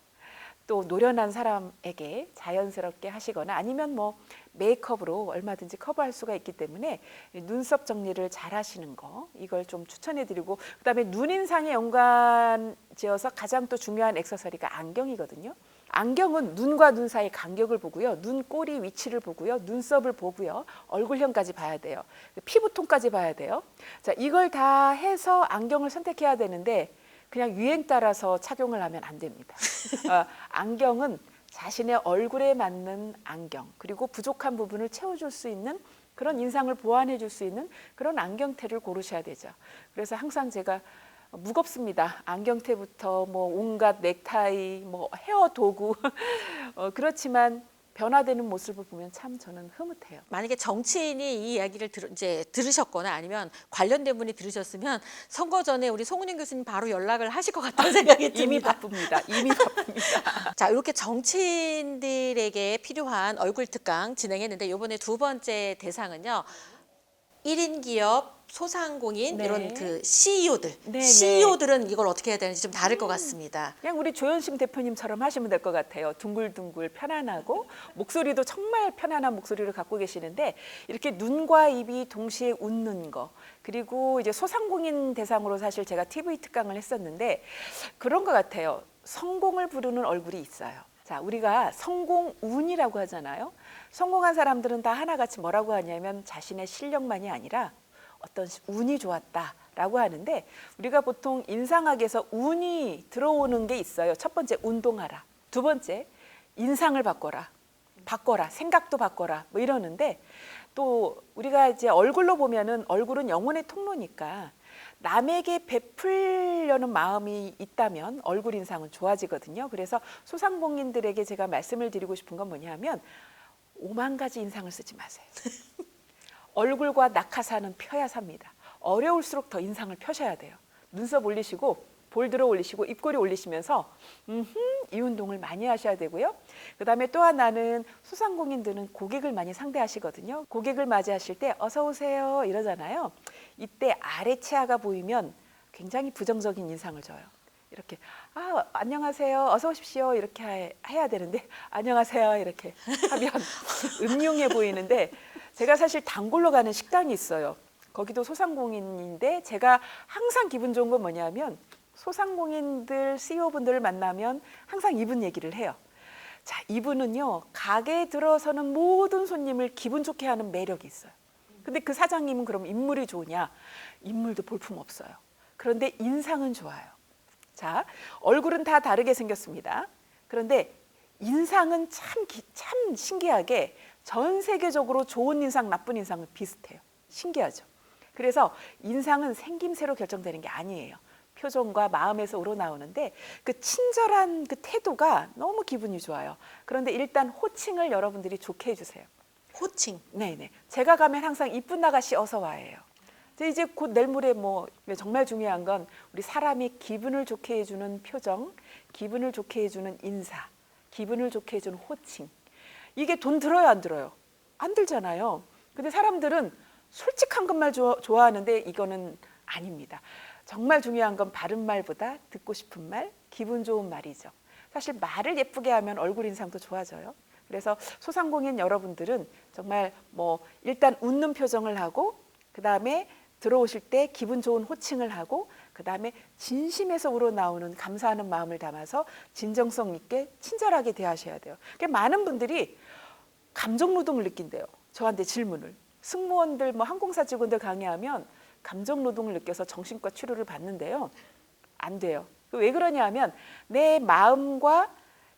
또 노련한 사람에게 자연스럽게 하시거나 아니면 뭐 메이크업으로 얼마든지 커버할 수가 있기 때문에 눈썹 정리를 잘 하시는 거 이걸 좀 추천해드리고 그다음에 눈인상에 연관지어서 가장 또 중요한 액세서리가 안경이거든요. 안경은 눈과 눈 사이 간격을 보고요. 눈 꼬리 위치를 보고요. 눈썹을 보고요. 얼굴형까지 봐야 돼요. 피부톤까지 봐야 돼요. 자, 이걸 다 해서 안경을 선택해야 되는데 그냥 유행 따라서 착용을 하면 안 됩니다. 안경은 자신의 얼굴에 맞는 안경 그리고 부족한 부분을 채워줄 수 있는 그런 인상을 보완해 줄 수 있는 그런 안경테를 고르셔야 되죠. 그래서 항상 제가 무겁습니다. 안경테부터 뭐 온갖 넥타이, 뭐 헤어 도구 그렇지만 변화되는 모습을 보면 참 저는 흐뭇해요. 만약에 정치인이 이 이야기를 이제 들으셨거나 아니면 관련된 분이 들으셨으면 선거 전에 우리 송은영 교수님 바로 연락을 하실 것 같다는 생각이 듭니다. 이미 바쁩니다. 이미 바쁩니다. 자, 이렇게 정치인들에게 필요한 얼굴 특강 진행했는데 이번에 두 번째 대상은요. 1인 기업, 소상공인 네. 이런 그 CEO들. 네, CEO들은 이걸 어떻게 해야 되는지 좀 다를 것 같습니다. 그냥 우리 조현심 대표님처럼 하시면 될 것 같아요. 둥글둥글 편안하고 목소리도 정말 편안한 목소리를 갖고 계시는데 이렇게 눈과 입이 동시에 웃는 거 그리고 이제 소상공인 대상으로 사실 제가 TV 특강을 했었는데 그런 것 같아요. 성공을 부르는 얼굴이 있어요. 자, 우리가 성공운이라고 하잖아요. 성공한 사람들은 다 하나같이 뭐라고 하냐면 자신의 실력만이 아니라 어떤 운이 좋았다라고 하는데 우리가 보통 인상학에서 운이 들어오는 게 있어요. 첫 번째 운동하라. 두 번째 인상을 바꿔라. 생각도 바꿔라. 뭐 이러는데 또 우리가 이제 얼굴로 보면은 얼굴은 영혼의 통로니까 남에게 베풀려는 마음이 있다면 얼굴 인상은 좋아지거든요. 그래서 소상공인들에게 제가 말씀을 드리고 싶은 건 뭐냐면 5만 가지 인상을 쓰지 마세요. 얼굴과 낙하산은 펴야 삽니다. 어려울수록 더 인상을 펴셔야 돼요. 눈썹 올리시고 볼 들어 올리시고 입꼬리 올리시면서 이 운동을 많이 하셔야 되고요. 그다음에 또 하나는 소상공인들은 고객을 많이 상대하시거든요. 고객을 맞이하실 때 어서 오세요 이러잖아요. 이때 아래 치아가 보이면 굉장히 부정적인 인상을 줘요. 이렇게 안녕하세요 어서 오십시오 이렇게 해야 되는데 안녕하세요 이렇게 하면 음흉해 보이는데 제가 사실 단골로 가는 식당이 있어요. 거기도 소상공인인데 제가 항상 기분 좋은 건 뭐냐면 소상공인들 CEO분들을 만나면 항상 이분 얘기를 해요. 자, 이분은요 가게에 들어서는 모든 손님을 기분 좋게 하는 매력이 있어요. 근데 그 사장님은 그럼 인물이 좋으냐? 인물도 볼품 없어요. 그런데 인상은 좋아요. 자, 얼굴은 다 다르게 생겼습니다. 그런데 인상은 참 신기하게 전 세계적으로 좋은 인상, 나쁜 인상은 비슷해요. 신기하죠. 그래서 인상은 생김새로 결정되는 게 아니에요. 표정과 마음에서 우러나오는데 그 친절한 그 태도가 너무 기분이 좋아요. 그런데 일단 호칭을 여러분들이 좋게 해주세요. 호칭. 네네. 제가 가면 항상 이쁜 아가씨 어서 와예요. 이제 곧 내일 모레 정말 중요한 건 우리 사람이 기분을 좋게 해주는 표정, 기분을 좋게 해주는 인사, 기분을 좋게 해주는 호칭. 이게 돈 들어요, 안 들어요? 안 들잖아요. 근데 사람들은 솔직한 것만 좋아하는데 이거는 아닙니다. 정말 중요한 건 바른 말보다 듣고 싶은 말, 기분 좋은 말이죠. 사실 말을 예쁘게 하면 얼굴 인상도 좋아져요. 그래서 소상공인 여러분들은 정말 일단 웃는 표정을 하고 그다음에 들어오실 때 기분 좋은 호칭을 하고 그다음에 진심에서 우러나오는 감사하는 마음을 담아서 진정성 있게 친절하게 대하셔야 돼요. 그러니까 많은 분들이 감정 노동을 느낀대요. 저한테 질문을. 승무원들 항공사 직원들 강의하면 감정 노동을 느껴서 정신과 치료를 받는데요. 안 돼요. 왜 그러냐 하면 내 마음과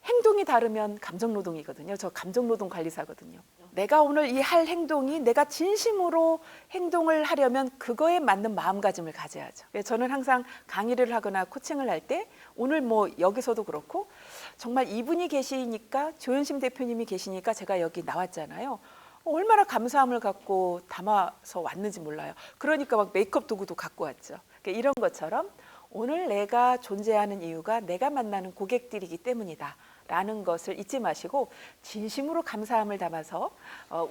행동이 다르면 감정 노동이거든요. 저 감정 노동 관리사거든요. 내가 오늘 이 할 행동이 내가 진심으로 행동을 하려면 그거에 맞는 마음가짐을 가져야죠. 저는 항상 강의를 하거나 코칭을 할 때 오늘 여기서도 그렇고 정말 이분이 계시니까 조현심 대표님이 계시니까 제가 여기 나왔잖아요. 얼마나 감사함을 갖고 담아서 왔는지 몰라요. 그러니까 막 메이크업 도구도 갖고 왔죠. 그러니까 이런 것처럼 오늘 내가 존재하는 이유가 내가 만나는 고객들이기 때문이다. 라는 것을 잊지 마시고 진심으로 감사함을 담아서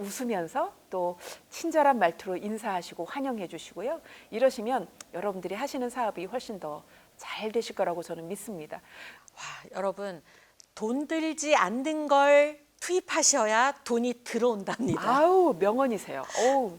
웃으면서 또 친절한 말투로 인사하시고 환영해 주시고요. 이러시면 여러분들이 하시는 사업이 훨씬 더 잘 되실 거라고 저는 믿습니다. 와, 여러분 돈 들지 않는 걸 투입하셔야 돈이 들어온답니다. 아우 명언이세요.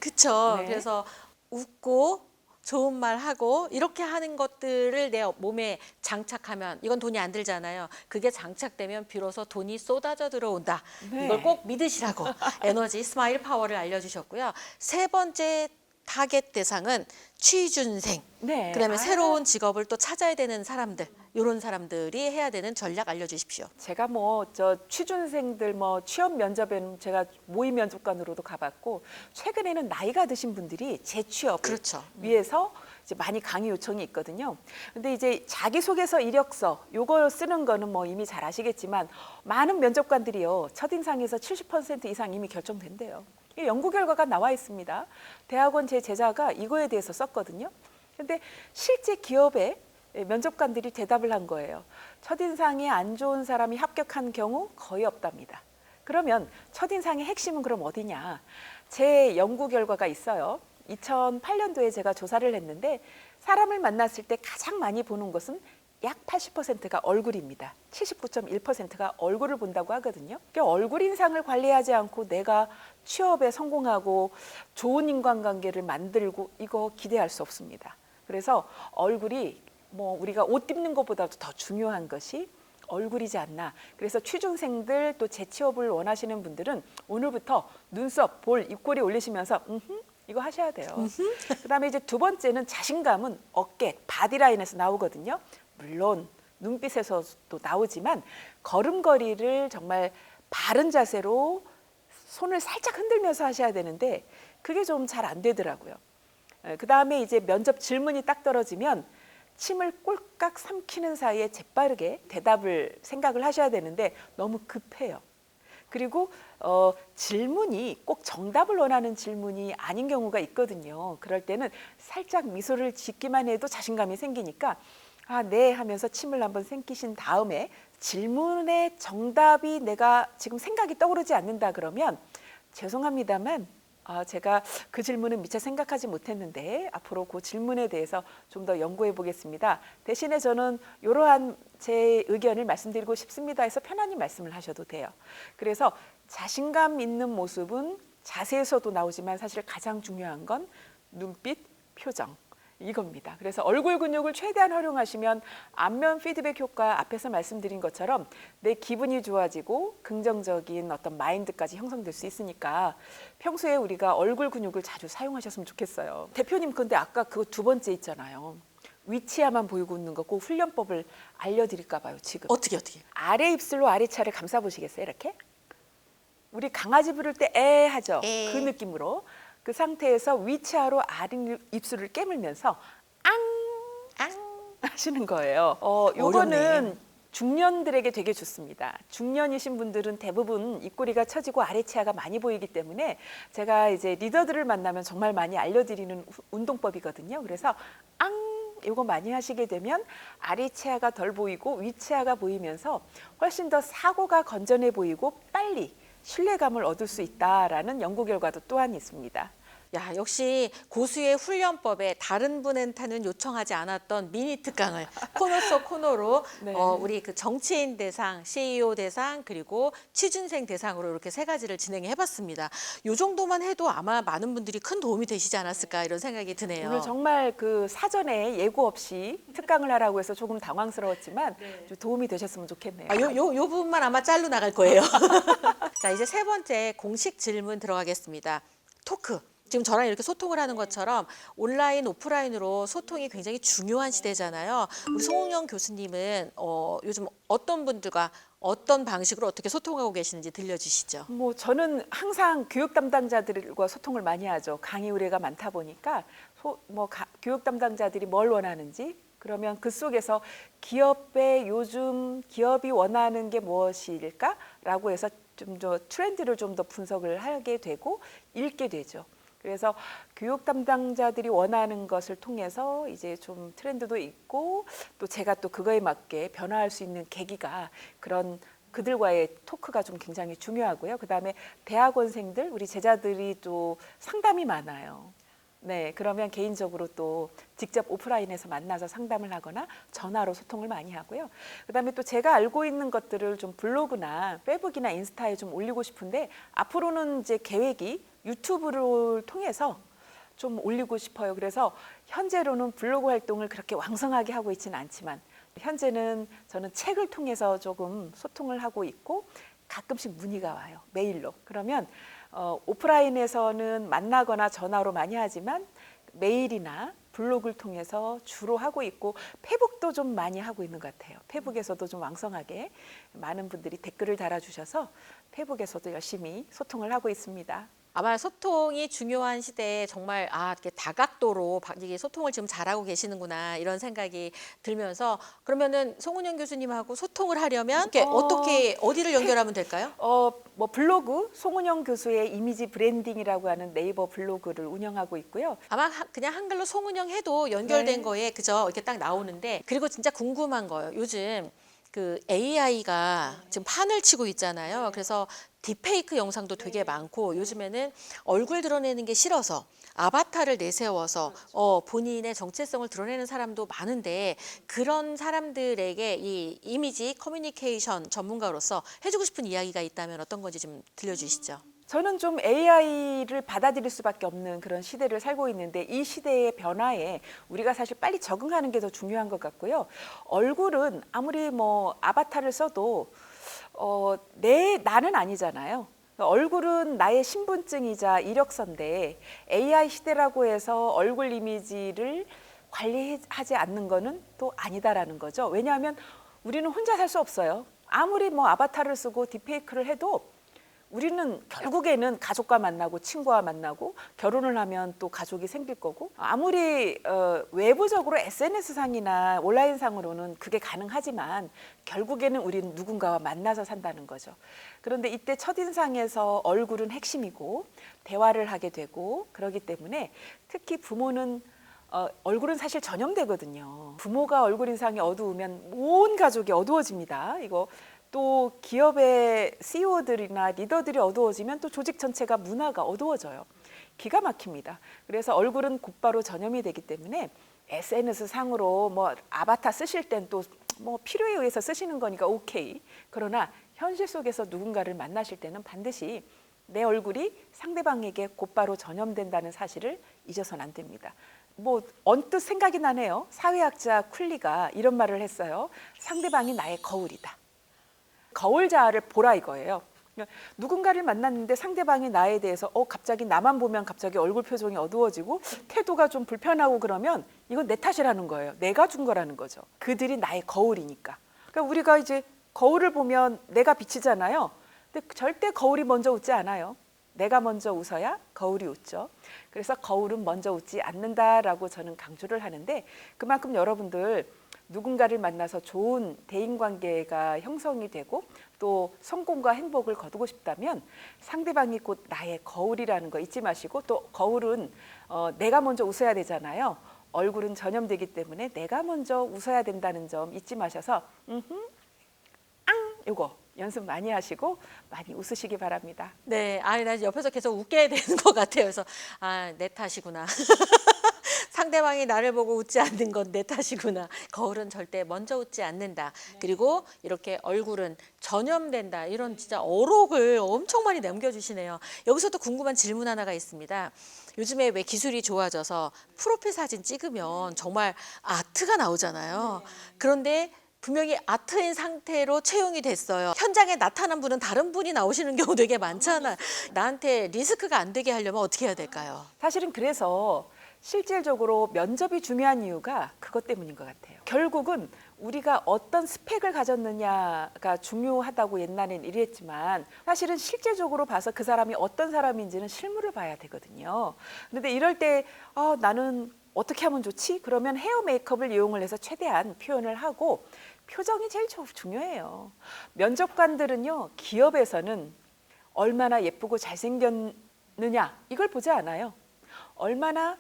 그렇죠. 네. 그래서 웃고 좋은 말 하고 이렇게 하는 것들을 내 몸에 장착하면 이건 돈이 안 들잖아요. 그게 장착되면 비로소 돈이 쏟아져 들어온다. 네. 이걸 꼭 믿으시라고 에너지 스마일 파워를 알려주셨고요. 세 번째 타겟 대상은 취준생. 네. 그다음에 새로운 직업을 또 찾아야 되는 사람들. 이런 사람들이 해야 되는 전략 알려주십시오. 제가 저 취준생들 취업 면접에는 제가 모의 면접관으로도 가봤고 최근에는 나이가 드신 분들이 재취업을 그렇죠. 위해서 이제 많이 강의 요청이 있거든요. 근데 이제 자기소개서 이력서 요거 쓰는 거는 이미 잘 아시겠지만 많은 면접관들이요 첫인상에서 70% 이상 이미 결정된대요. 이 연구 결과가 나와 있습니다. 대학원 제 제자가 이거에 대해서 썼거든요. 근데 실제 기업에 면접관들이 대답을 한 거예요. 첫인상이 안 좋은 사람이 합격한 경우 거의 없답니다. 그러면 첫인상의 핵심은 그럼 어디냐? 제 연구 결과가 있어요. 2008년도에 제가 조사를 했는데 사람을 만났을 때 가장 많이 보는 것은 약 80%가 얼굴입니다. 79.1%가 얼굴을 본다고 하거든요. 그러니까 얼굴 인상을 관리하지 않고 내가 취업에 성공하고 좋은 인간관계를 만들고 이거 기대할 수 없습니다. 그래서 얼굴이 우리가 옷 입는 것보다도 더 중요한 것이 얼굴이지 않나. 그래서 취준생들 또 재취업을 원하시는 분들은 오늘부터 눈썹, 볼, 입꼬리 올리시면서 이거 하셔야 돼요. 그다음에 이제 두 번째는 자신감은 어깨, 바디라인에서 나오거든요. 물론 눈빛에서도 나오지만 걸음걸이를 정말 바른 자세로 손을 살짝 흔들면서 하셔야 되는데 그게 좀 잘 안 되더라고요. 그 다음에 이제 면접 질문이 딱 떨어지면 침을 꼴깍 삼키는 사이에 재빠르게 대답을 생각을 하셔야 되는데 너무 급해요. 그리고 질문이 꼭 정답을 원하는 질문이 아닌 경우가 있거든요. 그럴 때는 살짝 미소를 짓기만 해도 자신감이 생기니까 아, 네 하면서 침을 한번 삼키신 다음에 질문의 정답이 내가 지금 생각이 떠오르지 않는다 그러면 죄송합니다만 제가 그 질문은 미처 생각하지 못했는데 앞으로 그 질문에 대해서 좀 더 연구해 보겠습니다. 대신에 저는 이러한 제 의견을 말씀드리고 싶습니다 해서 편안히 말씀을 하셔도 돼요. 그래서 자신감 있는 모습은 자세에서도 나오지만 사실 가장 중요한 건 눈빛, 표정. 이겁니다. 그래서 얼굴 근육을 최대한 활용하시면 안면 피드백 효과 앞에서 말씀드린 것처럼 내 기분이 좋아지고 긍정적인 어떤 마인드까지 형성될 수 있으니까 평소에 우리가 얼굴 근육을 자주 사용하셨으면 좋겠어요. 대표님 근데 아까 그거 두 번째 있잖아요. 위치야만 보이고 웃는 거 그 훈련법을 알려드릴까 봐요. 지금 어떻게? 아래 입술로 아래차를 감싸보시겠어요? 이렇게 우리 강아지 부를 때 에 하죠. 에. 그 느낌으로 그 상태에서 위치하로 아래 입술을 깨물면서 앙 하시는 거예요. 요거는 어렵네. 중년들에게 되게 좋습니다. 중년이신 분들은 대부분 입꼬리가 처지고 아래 치아가 많이 보이기 때문에 제가 이제 리더들을 만나면 정말 많이 알려드리는 운동법이거든요. 그래서 이거 많이 하시게 되면 아래 치아가 덜 보이고 위 치아가 보이면서 훨씬 더 사고가 건전해 보이고 빨리 신뢰감을 얻을 수 있다라는 연구 결과도 또한 있습니다. 야, 역시 고수의 훈련법에 다른 분한테는 요청하지 않았던 미니 특강을 코너 속 코너로 네. 우리 그 정치인 대상, CEO 대상 그리고 취준생 대상으로 이렇게 세 가지를 진행해봤습니다. 이 정도만 해도 아마 많은 분들이 큰 도움이 되시지 않았을까 이런 생각이 드네요. 오늘 정말 그 사전에 예고 없이 특강을 하라고 해서 조금 당황스러웠지만 좀 도움이 되셨으면 좋겠네요. 요 부분만 아마 짤로 나갈 거예요. 자, 이제 세 번째 공식 질문 들어가겠습니다. 토크. 지금 저랑 이렇게 소통을 하는 것처럼 온라인, 오프라인으로 소통이 굉장히 중요한 시대잖아요. 우리 송은영 교수님은 요즘 어떤 분들과 어떤 방식으로 어떻게 소통하고 계시는지 들려주시죠. 뭐 저는 항상 교육 담당자들과 소통을 많이 하죠. 강의 의뢰가 많다 보니까 교육 담당자들이 뭘 원하는지 그러면 그 속에서 기업의 요즘 기업이 원하는 게 무엇일까라고 해서 좀 더 트렌드를 좀 더 분석을 하게 되고 읽게 되죠. 그래서 교육 담당자들이 원하는 것을 통해서 이제 좀 트렌드도 있고 또 제가 또 그거에 맞게 변화할 수 있는 계기가 그런 그들과의 토크가 좀 굉장히 중요하고요. 그다음에 대학원생들, 우리 제자들이 또 상담이 많아요. 네, 그러면 개인적으로 또 직접 오프라인에서 만나서 상담을 하거나 전화로 소통을 많이 하고요. 그다음에 또 제가 알고 있는 것들을 좀 블로그나 페이북이나 인스타에 좀 올리고 싶은데 앞으로는 이제 계획이 유튜브를 통해서 좀 올리고 싶어요. 그래서 현재로는 블로그 활동을 그렇게 왕성하게 하고 있지는 않지만 현재는 저는 책을 통해서 조금 소통을 하고 있고 가끔씩 문의가 와요. 메일로. 그러면 오프라인에서는 만나거나 전화로 많이 하지만 메일이나 블로그를 통해서 주로 하고 있고 페북도 좀 많이 하고 있는 것 같아요. 페북에서도 좀 왕성하게 많은 분들이 댓글을 달아주셔서 페북에서도 열심히 소통을 하고 있습니다. 아마 소통이 중요한 시대에 정말 이렇게 다각도로 이게 소통을 지금 잘하고 계시는구나 이런 생각이 들면서 그러면은 송은영 교수님하고 소통을 하려면 이렇게 어떻게 어디를 연결하면 될까요? 뭐 블로그 송은영 교수의 이미지 브랜딩이라고 하는 네이버 블로그를 운영하고 있고요. 아마 그냥 한글로 송은영 해도 연결된 네. 거에 그저 이렇게 딱 나오는데 그리고 진짜 궁금한 거예요. 요즘 그 AI가 지금 판을 치고 있잖아요. 그래서 딥페이크 영상도 되게 많고 요즘에는 얼굴 드러내는 게 싫어서 아바타를 내세워서 본인의 정체성을 드러내는 사람도 많은데 그런 사람들에게 이 이미지 커뮤니케이션 전문가로서 해주고 싶은 이야기가 있다면 어떤 건지 좀 들려주시죠. 저는 좀 AI를 받아들일 수밖에 없는 그런 시대를 살고 있는데 이 시대의 변화에 우리가 사실 빨리 적응하는 게 더 중요한 것 같고요. 얼굴은 아무리 뭐 아바타를 써도 나는 아니잖아요. 얼굴은 나의 신분증이자 이력서인데 AI 시대라고 해서 얼굴 이미지를 관리하지 않는 거는 또 아니다라는 거죠. 왜냐하면 우리는 혼자 살 수 없어요. 아무리 뭐 아바타를 쓰고 딥페이크를 해도 우리는 결국에는 가족과 만나고 친구와 만나고 결혼을 하면 또 가족이 생길 거고 아무리 외부적으로 SNS상이나 온라인상으로는 그게 가능하지만 결국에는 우리는 누군가와 만나서 산다는 거죠. 그런데 이때 첫인상에서 얼굴은 핵심이고 대화를 하게 되고 그러기 때문에 특히 부모는 얼굴은 사실 전염되거든요. 부모가 얼굴 인상이 어두우면 온 가족이 어두워집니다. 이거 또 기업의 CEO들이나 리더들이 어두워지면 또 조직 전체가 문화가 어두워져요. 기가 막힙니다. 그래서 얼굴은 곧바로 전염이 되기 때문에 SNS 상으로 뭐 아바타 쓰실 땐 또 뭐 필요에 의해서 쓰시는 거니까 오케이. 그러나 현실 속에서 누군가를 만나실 때는 반드시 내 얼굴이 상대방에게 곧바로 전염된다는 사실을 잊어서는 안 됩니다. 뭐 언뜻 생각이 나네요. 사회학자 쿨리가 이런 말을 했어요. 상대방이 나의 거울이다. 거울 자아를 보라 이거예요. 누군가를 만났는데 상대방이 나에 대해서 갑자기 나만 보면 갑자기 얼굴 표정이 어두워지고 태도가 좀 불편하고 그러면 이건 내 탓이라는 거예요. 내가 준 거라는 거죠. 그들이 나의 거울이니까. 그러니까 우리가 이제 거울을 보면 내가 비치잖아요. 근데 절대 거울이 먼저 웃지 않아요. 내가 먼저 웃어야 거울이 웃죠. 그래서 거울은 먼저 웃지 않는다라고 저는 강조를 하는데 그만큼 여러분들 누군가를 만나서 좋은 대인관계가 형성이 되고 또 성공과 행복을 거두고 싶다면 상대방이 곧 나의 거울이라는 거 잊지 마시고 또 거울은 내가 먼저 웃어야 되잖아요. 얼굴은 전염되기 때문에 내가 먼저 웃어야 된다는 점 잊지 마셔서 이거 연습 많이 하시고 많이 웃으시기 바랍니다. 네, 나 옆에서 계속 웃게 되는 것 같아요. 그래서 내 탓이구나. 상대방이 나를 보고 웃지 않는 건 내 탓이구나. 거울은 절대 먼저 웃지 않는다. 그리고 이렇게 얼굴은 전염된다. 이런 진짜 어록을 엄청 많이 남겨주시네요. 여기서 또 궁금한 질문 하나가 있습니다. 요즘에 왜 기술이 좋아져서 프로필 사진 찍으면 정말 아트가 나오잖아요. 그런데 분명히 아트인 상태로 채용이 됐어요. 현장에 나타난 분은 다른 분이 나오시는 경우 되게 많잖아요. 나한테 리스크가 안 되게 하려면 어떻게 해야 될까요? 사실은 그래서 실질적으로 면접이 중요한 이유가 그것 때문인 것 같아요. 결국은 우리가 어떤 스펙을 가졌느냐가 중요하다고 옛날엔 이랬지만 사실은 실제적으로 봐서 그 사람이 어떤 사람인지는 실물을 봐야 되거든요. 그런데 이럴 때 나는 어떻게 하면 좋지? 그러면 헤어 메이크업을 이용을 해서 최대한 표현을 하고 표정이 제일 중요해요. 면접관들은요, 기업에서는 얼마나 예쁘고 잘생겼느냐 이걸 보지 않아요. 얼마나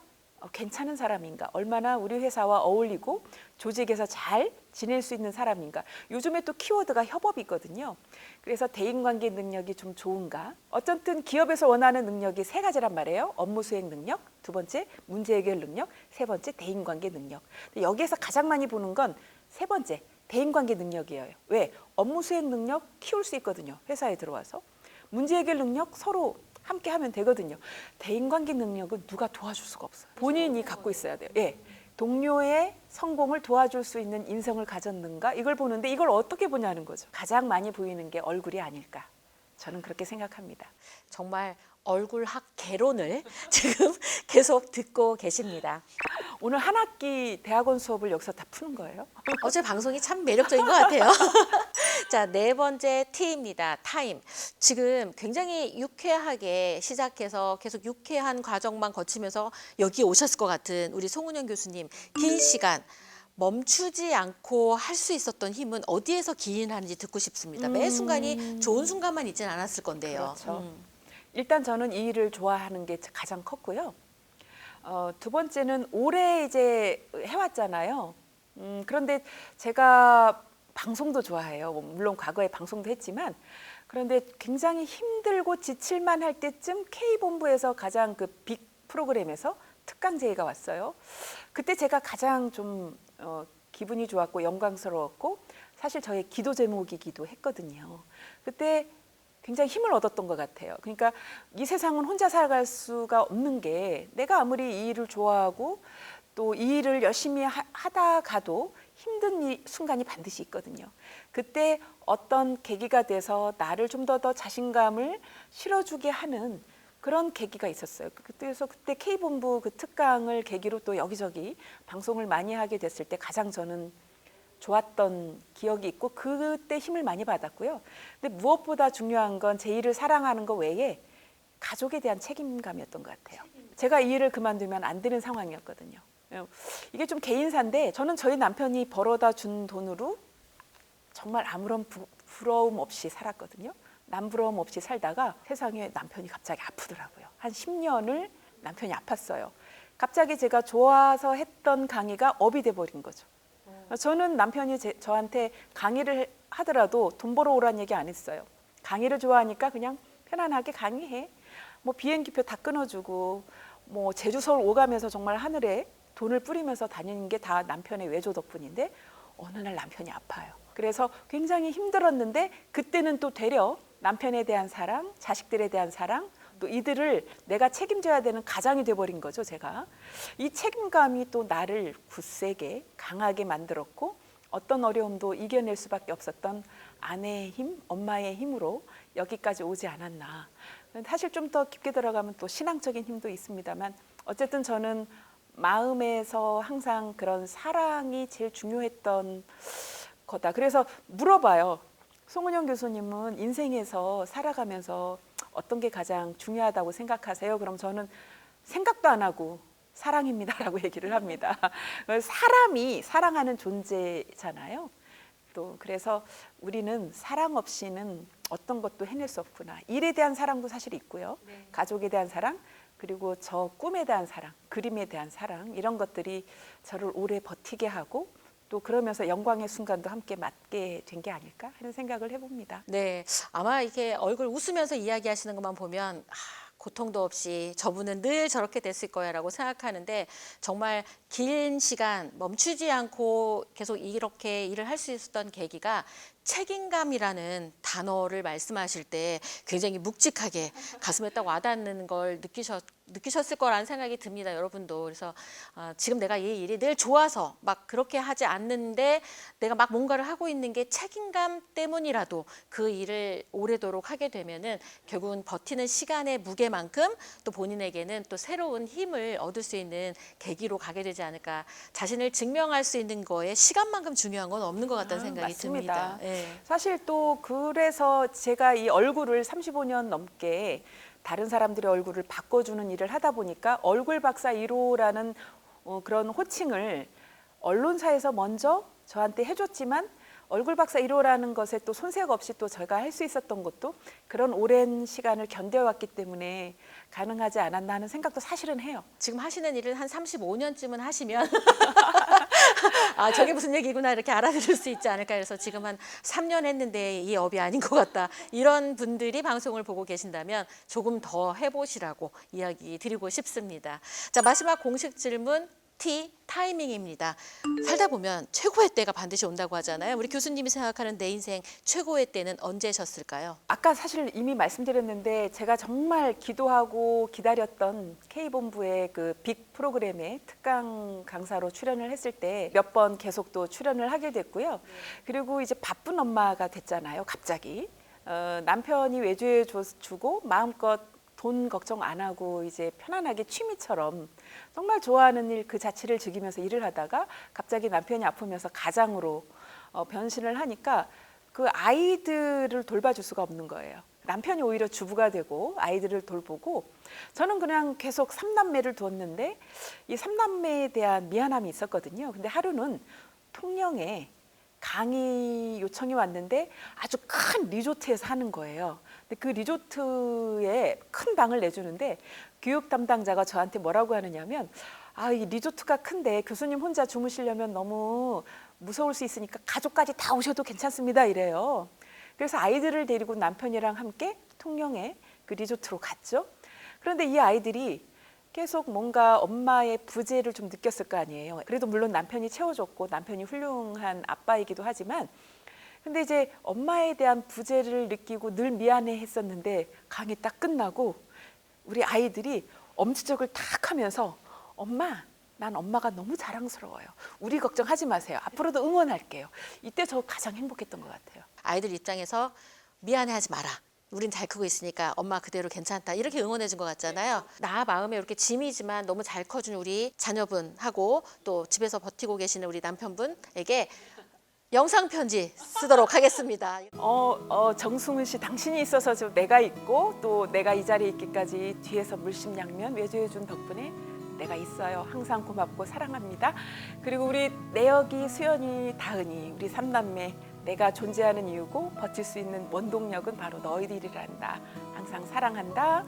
괜찮은 사람인가, 얼마나 우리 회사와 어울리고 조직에서 잘 지낼 수 있는 사람인가. 요즘에 또 키워드가 협업이 있거든요. 그래서 대인관계 능력이 좀 좋은가. 어쨌든 기업에서 원하는 능력이 세 가지란 말이에요. 업무 수행 능력, 두 번째 문제 해결 능력, 세 번째 대인관계 능력. 여기에서 가장 많이 보는 건 세 번째 대인관계 능력이에요. 왜? 업무 수행 능력 키울 수 있거든요. 회사에 들어와서. 문제 해결 능력 서로 함께 하면 되거든요. 대인관계 능력은 누가 도와줄 수가 없어요. 본인이 갖고 있어야 돼요. 예. 동료의 성공을 도와줄 수 있는 인성을 가졌는가 이걸 보는데 이걸 어떻게 보냐는 거죠. 가장 많이 보이는 게 얼굴이 아닐까. 저는 그렇게 생각합니다. 정말 얼굴학 개론을 지금 계속 듣고 계십니다. 오늘 한 학기 대학원 수업을 여기서 다 푸는 거예요? 어제 방송이 참 매력적인 것 같아요. 자, 네 번째 T입니다. 타임. 지금 굉장히 유쾌하게 시작해서 계속 유쾌한 과정만 거치면서 여기 오셨을 것 같은 우리 송은영 교수님. 긴 시간 멈추지 않고 할 수 있었던 힘은 어디에서 기인하는지 듣고 싶습니다. 매 순간이 좋은 순간만 있지는 않았을 건데요. 그렇죠. 일단 저는 이 일을 좋아하는 게 가장 컸고요. 두 번째는 오래 이제 해왔잖아요. 그런데 제가 방송도 좋아해요. 물론 과거에 방송도 했지만 그런데 굉장히 힘들고 지칠만 할 때쯤 K본부에서 가장 그 빅 프로그램에서 특강 제의가 왔어요. 그때 제가 가장 좀 기분이 좋았고 영광스러웠고 사실 저의 기도 제목이기도 했거든요. 그때 굉장히 힘을 얻었던 것 같아요. 그러니까 이 세상은 혼자 살아갈 수가 없는 게 내가 아무리 이 일을 좋아하고 또 이 일을 열심히 하다가도 힘든 순간이 반드시 있거든요. 그때 어떤 계기가 돼서 나를 좀 더 자신감을 실어주게 하는 그런 계기가 있었어요. 그래서 그때 K본부 그 특강을 계기로 또 여기저기 방송을 많이 하게 됐을 때 가장 저는 좋았던 기억이 있고 그때 힘을 많이 받았고요. 근데 무엇보다 중요한 건 제 일을 사랑하는 것 외에 가족에 대한 책임감이었던 것 같아요. 제가 이 일을 그만두면 안 되는 상황이었거든요. 이게 좀 개인사인데 저는 저희 남편이 벌어다 준 돈으로 정말 아무런 부러움 없이 살았거든요. 남부러움 없이 살다가 세상에 남편이 갑자기 아프더라고요. 한 10년을 남편이 아팠어요. 갑자기 제가 좋아서 했던 강의가 업이 돼버린 거죠. 저는 남편이 저한테 강의를 하더라도 돈 벌어 오라는 얘기 안 했어요. 강의를 좋아하니까 그냥 편안하게 강의해. 뭐 비행기표 다 끊어주고 뭐 제주 서울 오가면서 정말 하늘에 돈을 뿌리면서 다니는 게 다 남편의 외조 덕분인데 어느 날 남편이 아파요. 그래서 굉장히 힘들었는데 그때는 또 되려 남편에 대한 사랑, 자식들에 대한 사랑, 또 이들을 내가 책임져야 되는 가장이 돼버린 거죠, 제가. 이 책임감이 또 나를 굳세게 강하게 만들었고 어떤 어려움도 이겨낼 수밖에 없었던 아내의 힘, 엄마의 힘으로 여기까지 오지 않았나. 사실 좀 더 깊게 들어가면 또 신앙적인 힘도 있습니다만 어쨌든 저는 마음에서 항상 그런 사랑이 제일 중요했던 거다. 그래서 물어봐요. 송은영 교수님은 인생에서 살아가면서 어떤 게 가장 중요하다고 생각하세요? 그럼 저는 생각도 안 하고 사랑입니다라고 얘기를 합니다. 사람이 사랑하는 존재잖아요. 또 그래서 우리는 사랑 없이는 어떤 것도 해낼 수 없구나. 일에 대한 사랑도 사실 있고요. 네. 가족에 대한 사랑, 그리고 저 꿈에 대한 사랑, 그림에 대한 사랑 이런 것들이 저를 오래 버티게 하고 또 그러면서 영광의 순간도 함께 맞게 된 게 아닐까 하는 생각을 해봅니다. 네, 아마 이렇게 얼굴 웃으면서 이야기하시는 것만 보면 고통도 없이 저분은 늘 저렇게 됐을 거야라고 생각하는데 정말 긴 시간 멈추지 않고 계속 이렇게 일을 할 수 있었던 계기가 책임감이라는 단어를 말씀하실 때 굉장히 묵직하게 가슴에 딱 와닿는 걸 느끼셨을 거라는 생각이 듭니다, 여러분도. 그래서 지금 내가 이 일이 늘 좋아서 막 그렇게 하지 않는데 내가 막 뭔가를 하고 있는 게 책임감 때문이라도 그 일을 오래도록 하게 되면은 결국은 버티는 시간의 무게만큼 또 본인에게는 또 새로운 힘을 얻을 수 있는 계기로 가게 되지 않을까. 자신을 증명할 수 있는 거에 시간만큼 중요한 건 없는 것 같다는 생각이 맞습니다. 듭니다. 네. 사실 또 그래서 제가 이 얼굴을 35년 넘게 다른 사람들의 얼굴을 바꿔주는 일을 하다 보니까 얼굴 박사 1호라는 그런 호칭을 언론사에서 먼저 저한테 해줬지만 얼굴 박사 1호라는 것에 또 손색 없이 또 제가 할 수 있었던 것도 그런 오랜 시간을 견뎌왔기 때문에 가능하지 않았나 하는 생각도 사실은 해요. 지금 하시는 일을 한 35년쯤은 하시면 저게 무슨 얘기구나 이렇게 알아들을 수 있지 않을까 해서 지금 한 3년 했는데 이 업이 아닌 것 같다. 이런 분들이 방송을 보고 계신다면 조금 더 해보시라고 이야기 드리고 싶습니다. 자, 마지막 공식 질문. 타이밍입니다. 살다 보면 최고의 때가 반드시 온다고 하잖아요. 우리 교수님이 생각하는 내 인생 최고의 때는 언제셨을까요? 아까 사실 이미 말씀드렸는데 제가 정말 기도하고 기다렸던 K본부의 그 빅 프로그램에 특강 강사로 출연을 했을 때 몇 번 계속 또 출연을 하게 됐고요. 그리고 이제 바쁜 엄마가 됐잖아요. 갑자기 남편이 외주해 주고 마음껏 돈 걱정 안 하고 이제 편안하게 취미처럼 정말 좋아하는 일 그 자체를 즐기면서 일을 하다가 갑자기 남편이 아프면서 가장으로 변신을 하니까 그 아이들을 돌봐줄 수가 없는 거예요. 남편이 오히려 주부가 되고 아이들을 돌보고 저는 그냥 계속 3남매를 두었는데 이 3남매에 대한 미안함이 있었거든요. 근데 하루는 통영에 강의 요청이 왔는데 아주 큰 리조트에서 하는 거예요. 근데 그 리조트에 큰 방을 내주는데 교육 담당자가 저한테 뭐라고 하느냐면 이 리조트가 큰데 교수님 혼자 주무시려면 너무 무서울 수 있으니까 가족까지 다 오셔도 괜찮습니다 이래요. 그래서 아이들을 데리고 남편이랑 함께 통영에 그 리조트로 갔죠. 그런데 이 아이들이 계속 뭔가 엄마의 부재를 좀 느꼈을 거 아니에요. 그래도 물론 남편이 채워줬고 남편이 훌륭한 아빠이기도 하지만 근데 이제 엄마에 대한 부재를 느끼고 늘 미안해 했었는데 강의 딱 끝나고 우리 아이들이 엄지척을 탁 하면서 엄마, 난 엄마가 너무 자랑스러워요. 우리 걱정하지 마세요. 앞으로도 응원할게요. 이때 저 가장 행복했던 것 같아요. 아이들 입장에서 미안해하지 마라. 우린 잘 크고 있으니까 엄마 그대로 괜찮다. 이렇게 응원해 준 것 같잖아요. 나 마음에 이렇게 짐이지만 너무 잘 커준 우리 자녀분하고 또 집에서 버티고 계시는 우리 남편분에게 영상 편지 쓰도록 하겠습니다. 정승훈 씨 당신이 있어서 내가 있고 또 내가 이 자리에 있기까지 뒤에서 물심양면 외조해준 덕분에 내가 있어요. 항상 고맙고 사랑합니다. 그리고 우리 내역이, 수연이, 다은이 우리 삼남매 내가 존재하는 이유고 버틸 수 있는 원동력은 바로 너희들이란다. 항상 사랑한다.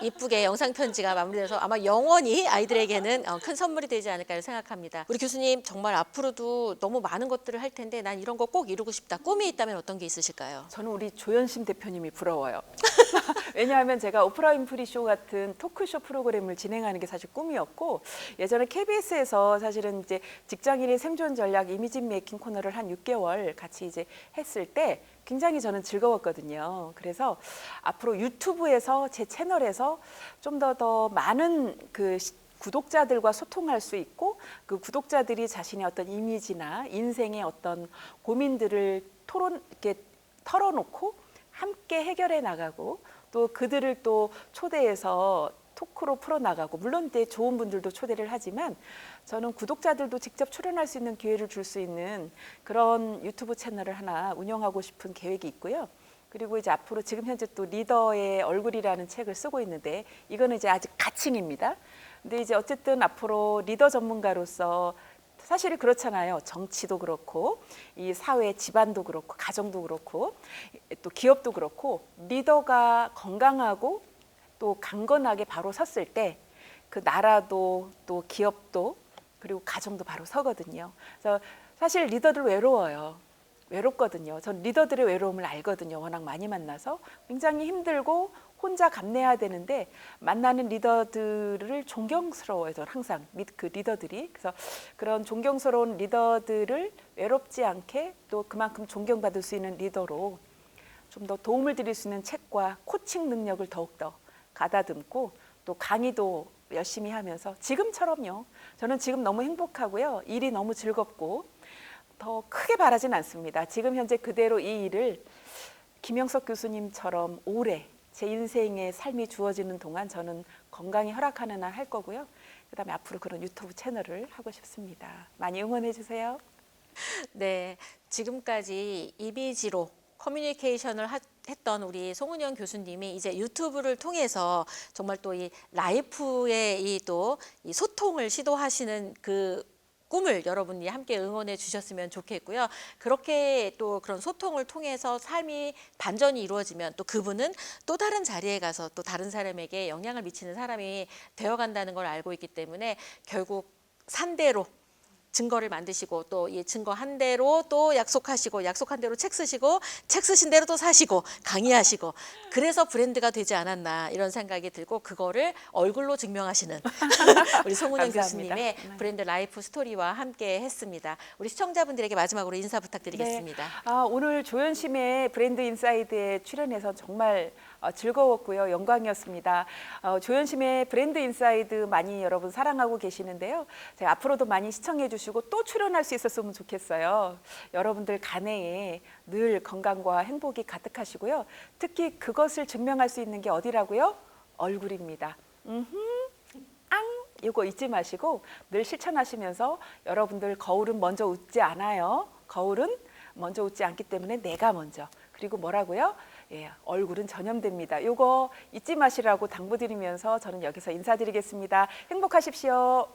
이쁘게 영상 편지가 마무리돼서 아마 영원히 아이들에게는 큰 선물이 되지 않을까 생각합니다. 우리 교수님 정말 앞으로도 너무 많은 것들을 할 텐데 난 이런 거 꼭 이루고 싶다. 꿈이 있다면 어떤 게 있으실까요? 저는 우리 조연심 대표님이 부러워요. 왜냐하면 제가 오프라 윈프리 쇼 같은 토크쇼 프로그램을 진행하는 게 사실 꿈이었고 예전에 KBS에서 사실은 이제 직장인의 생존 전략 이미지 메이킹 코너를 한 6개월 같이 이제 했을 때 굉장히 저는 즐거웠거든요. 그래서 앞으로 유튜브에서 제 채널에서 좀 더 많은 구독자들과 소통할 수 있고 그 구독자들이 자신의 어떤 이미지나 인생의 어떤 고민들을 이렇게 털어놓고 함께 해결해 나가고 또 그들을 또 초대해서 토크로 풀어나가고 물론 이제 좋은 분들도 초대를 하지만 저는 구독자들도 직접 출연할 수 있는 기회를 줄 수 있는 그런 유튜브 채널을 하나 운영하고 싶은 계획이 있고요. 그리고 이제 앞으로 지금 현재 또 리더의 얼굴이라는 책을 쓰고 있는데 이거는 이제 아직 가칭입니다. 근데 이제 어쨌든 앞으로 리더 전문가로서 사실 그렇잖아요. 정치도 그렇고 이 사회 집안도 그렇고 가정도 그렇고 또 기업도 그렇고 리더가 건강하고 또 강건하게 바로 섰을 때 그 나라도 또 기업도 그리고 가정도 바로 서거든요. 그래서 사실 리더들 외로워요. 외롭거든요. 전 리더들의 외로움을 알거든요. 워낙 많이 만나서 굉장히 힘들고 혼자 감내해야 되는데 만나는 리더들을 존경스러워요. 저는 항상 그 리더들이. 그래서 그런 존경스러운 리더들을 외롭지 않게 또 그만큼 존경받을 수 있는 리더로 좀 더 도움을 드릴 수 있는 책과 코칭 능력을 더욱더 가다듬고 또 강의도 열심히 하면서 지금처럼요. 저는 지금 너무 행복하고요. 일이 너무 즐겁고 더 크게 바라진 않습니다. 지금 현재 그대로 이 일을 김영석 교수님처럼 오래 제 인생의 삶이 주어지는 동안 저는 건강이 허락하는 한 할 거고요. 그다음에 앞으로 그런 유튜브 채널을 하고 싶습니다. 많이 응원해 주세요. 네, 지금까지 이미지로 커뮤니케이션을 했던 우리 송은영 교수님이 이제 유튜브를 통해서 정말 또 이 라이프의 이 소통을 시도하시는 그 꿈을 여러분이 함께 응원해 주셨으면 좋겠고요. 그렇게 또 그런 소통을 통해서 삶이 반전이 이루어지면 또 그분은 또 다른 자리에 가서 또 다른 사람에게 영향을 미치는 사람이 되어간다는 걸 알고 있기 때문에 결국 산대로 증거를 만드시고 또 이 증거한 대로 또 약속하시고 약속한 대로 책 쓰시고 책 쓰신 대로 또 사시고 강의하시고 그래서 브랜드가 되지 않았나 이런 생각이 들고 그거를 얼굴로 증명하시는 우리 송은영 교수님의 브랜드 라이프 스토리와 함께 했습니다. 우리 시청자분들에게 마지막으로 인사 부탁드리겠습니다. 네. 오늘 조연심의 브랜드 인사이드에 출연해서 정말 즐거웠고요. 영광이었습니다. 조연심의 브랜드 인사이드 많이 여러분 사랑하고 계시는데요. 제가 앞으로도 많이 시청해 주시고 또 출연할 수 있었으면 좋겠어요. 여러분들 간해에 늘 건강과 행복이 가득하시고요. 특히 그것을 증명할 수 있는 게 어디라고요? 얼굴입니다. 이거 잊지 마시고 늘 실천하시면서 여러분들 거울은 먼저 웃지 않아요. 거울은 먼저 웃지 않기 때문에 내가 먼저. 그리고 뭐라고요? 얼굴은 전염됩니다. 이거 잊지 마시라고 당부드리면서 저는 여기서 인사드리겠습니다. 행복하십시오.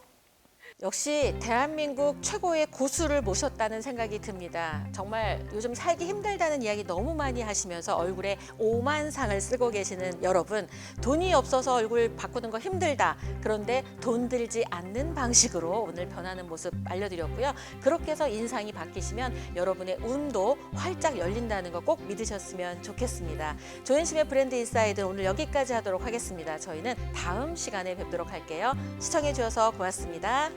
역시 대한민국 최고의 고수를 모셨다는 생각이 듭니다. 정말 요즘 살기 힘들다는 이야기 너무 많이 하시면서 얼굴에 오만상을 쓰고 계시는 여러분, 돈이 없어서 얼굴 바꾸는 거 힘들다. 그런데 돈 들지 않는 방식으로 오늘 변하는 모습 알려드렸고요. 그렇게 해서 인상이 바뀌시면 여러분의 운도 활짝 열린다는 거 꼭 믿으셨으면 좋겠습니다. 조연심의 브랜드 인사이드 오늘 여기까지 하도록 하겠습니다. 저희는 다음 시간에 뵙도록 할게요. 시청해 주셔서 고맙습니다.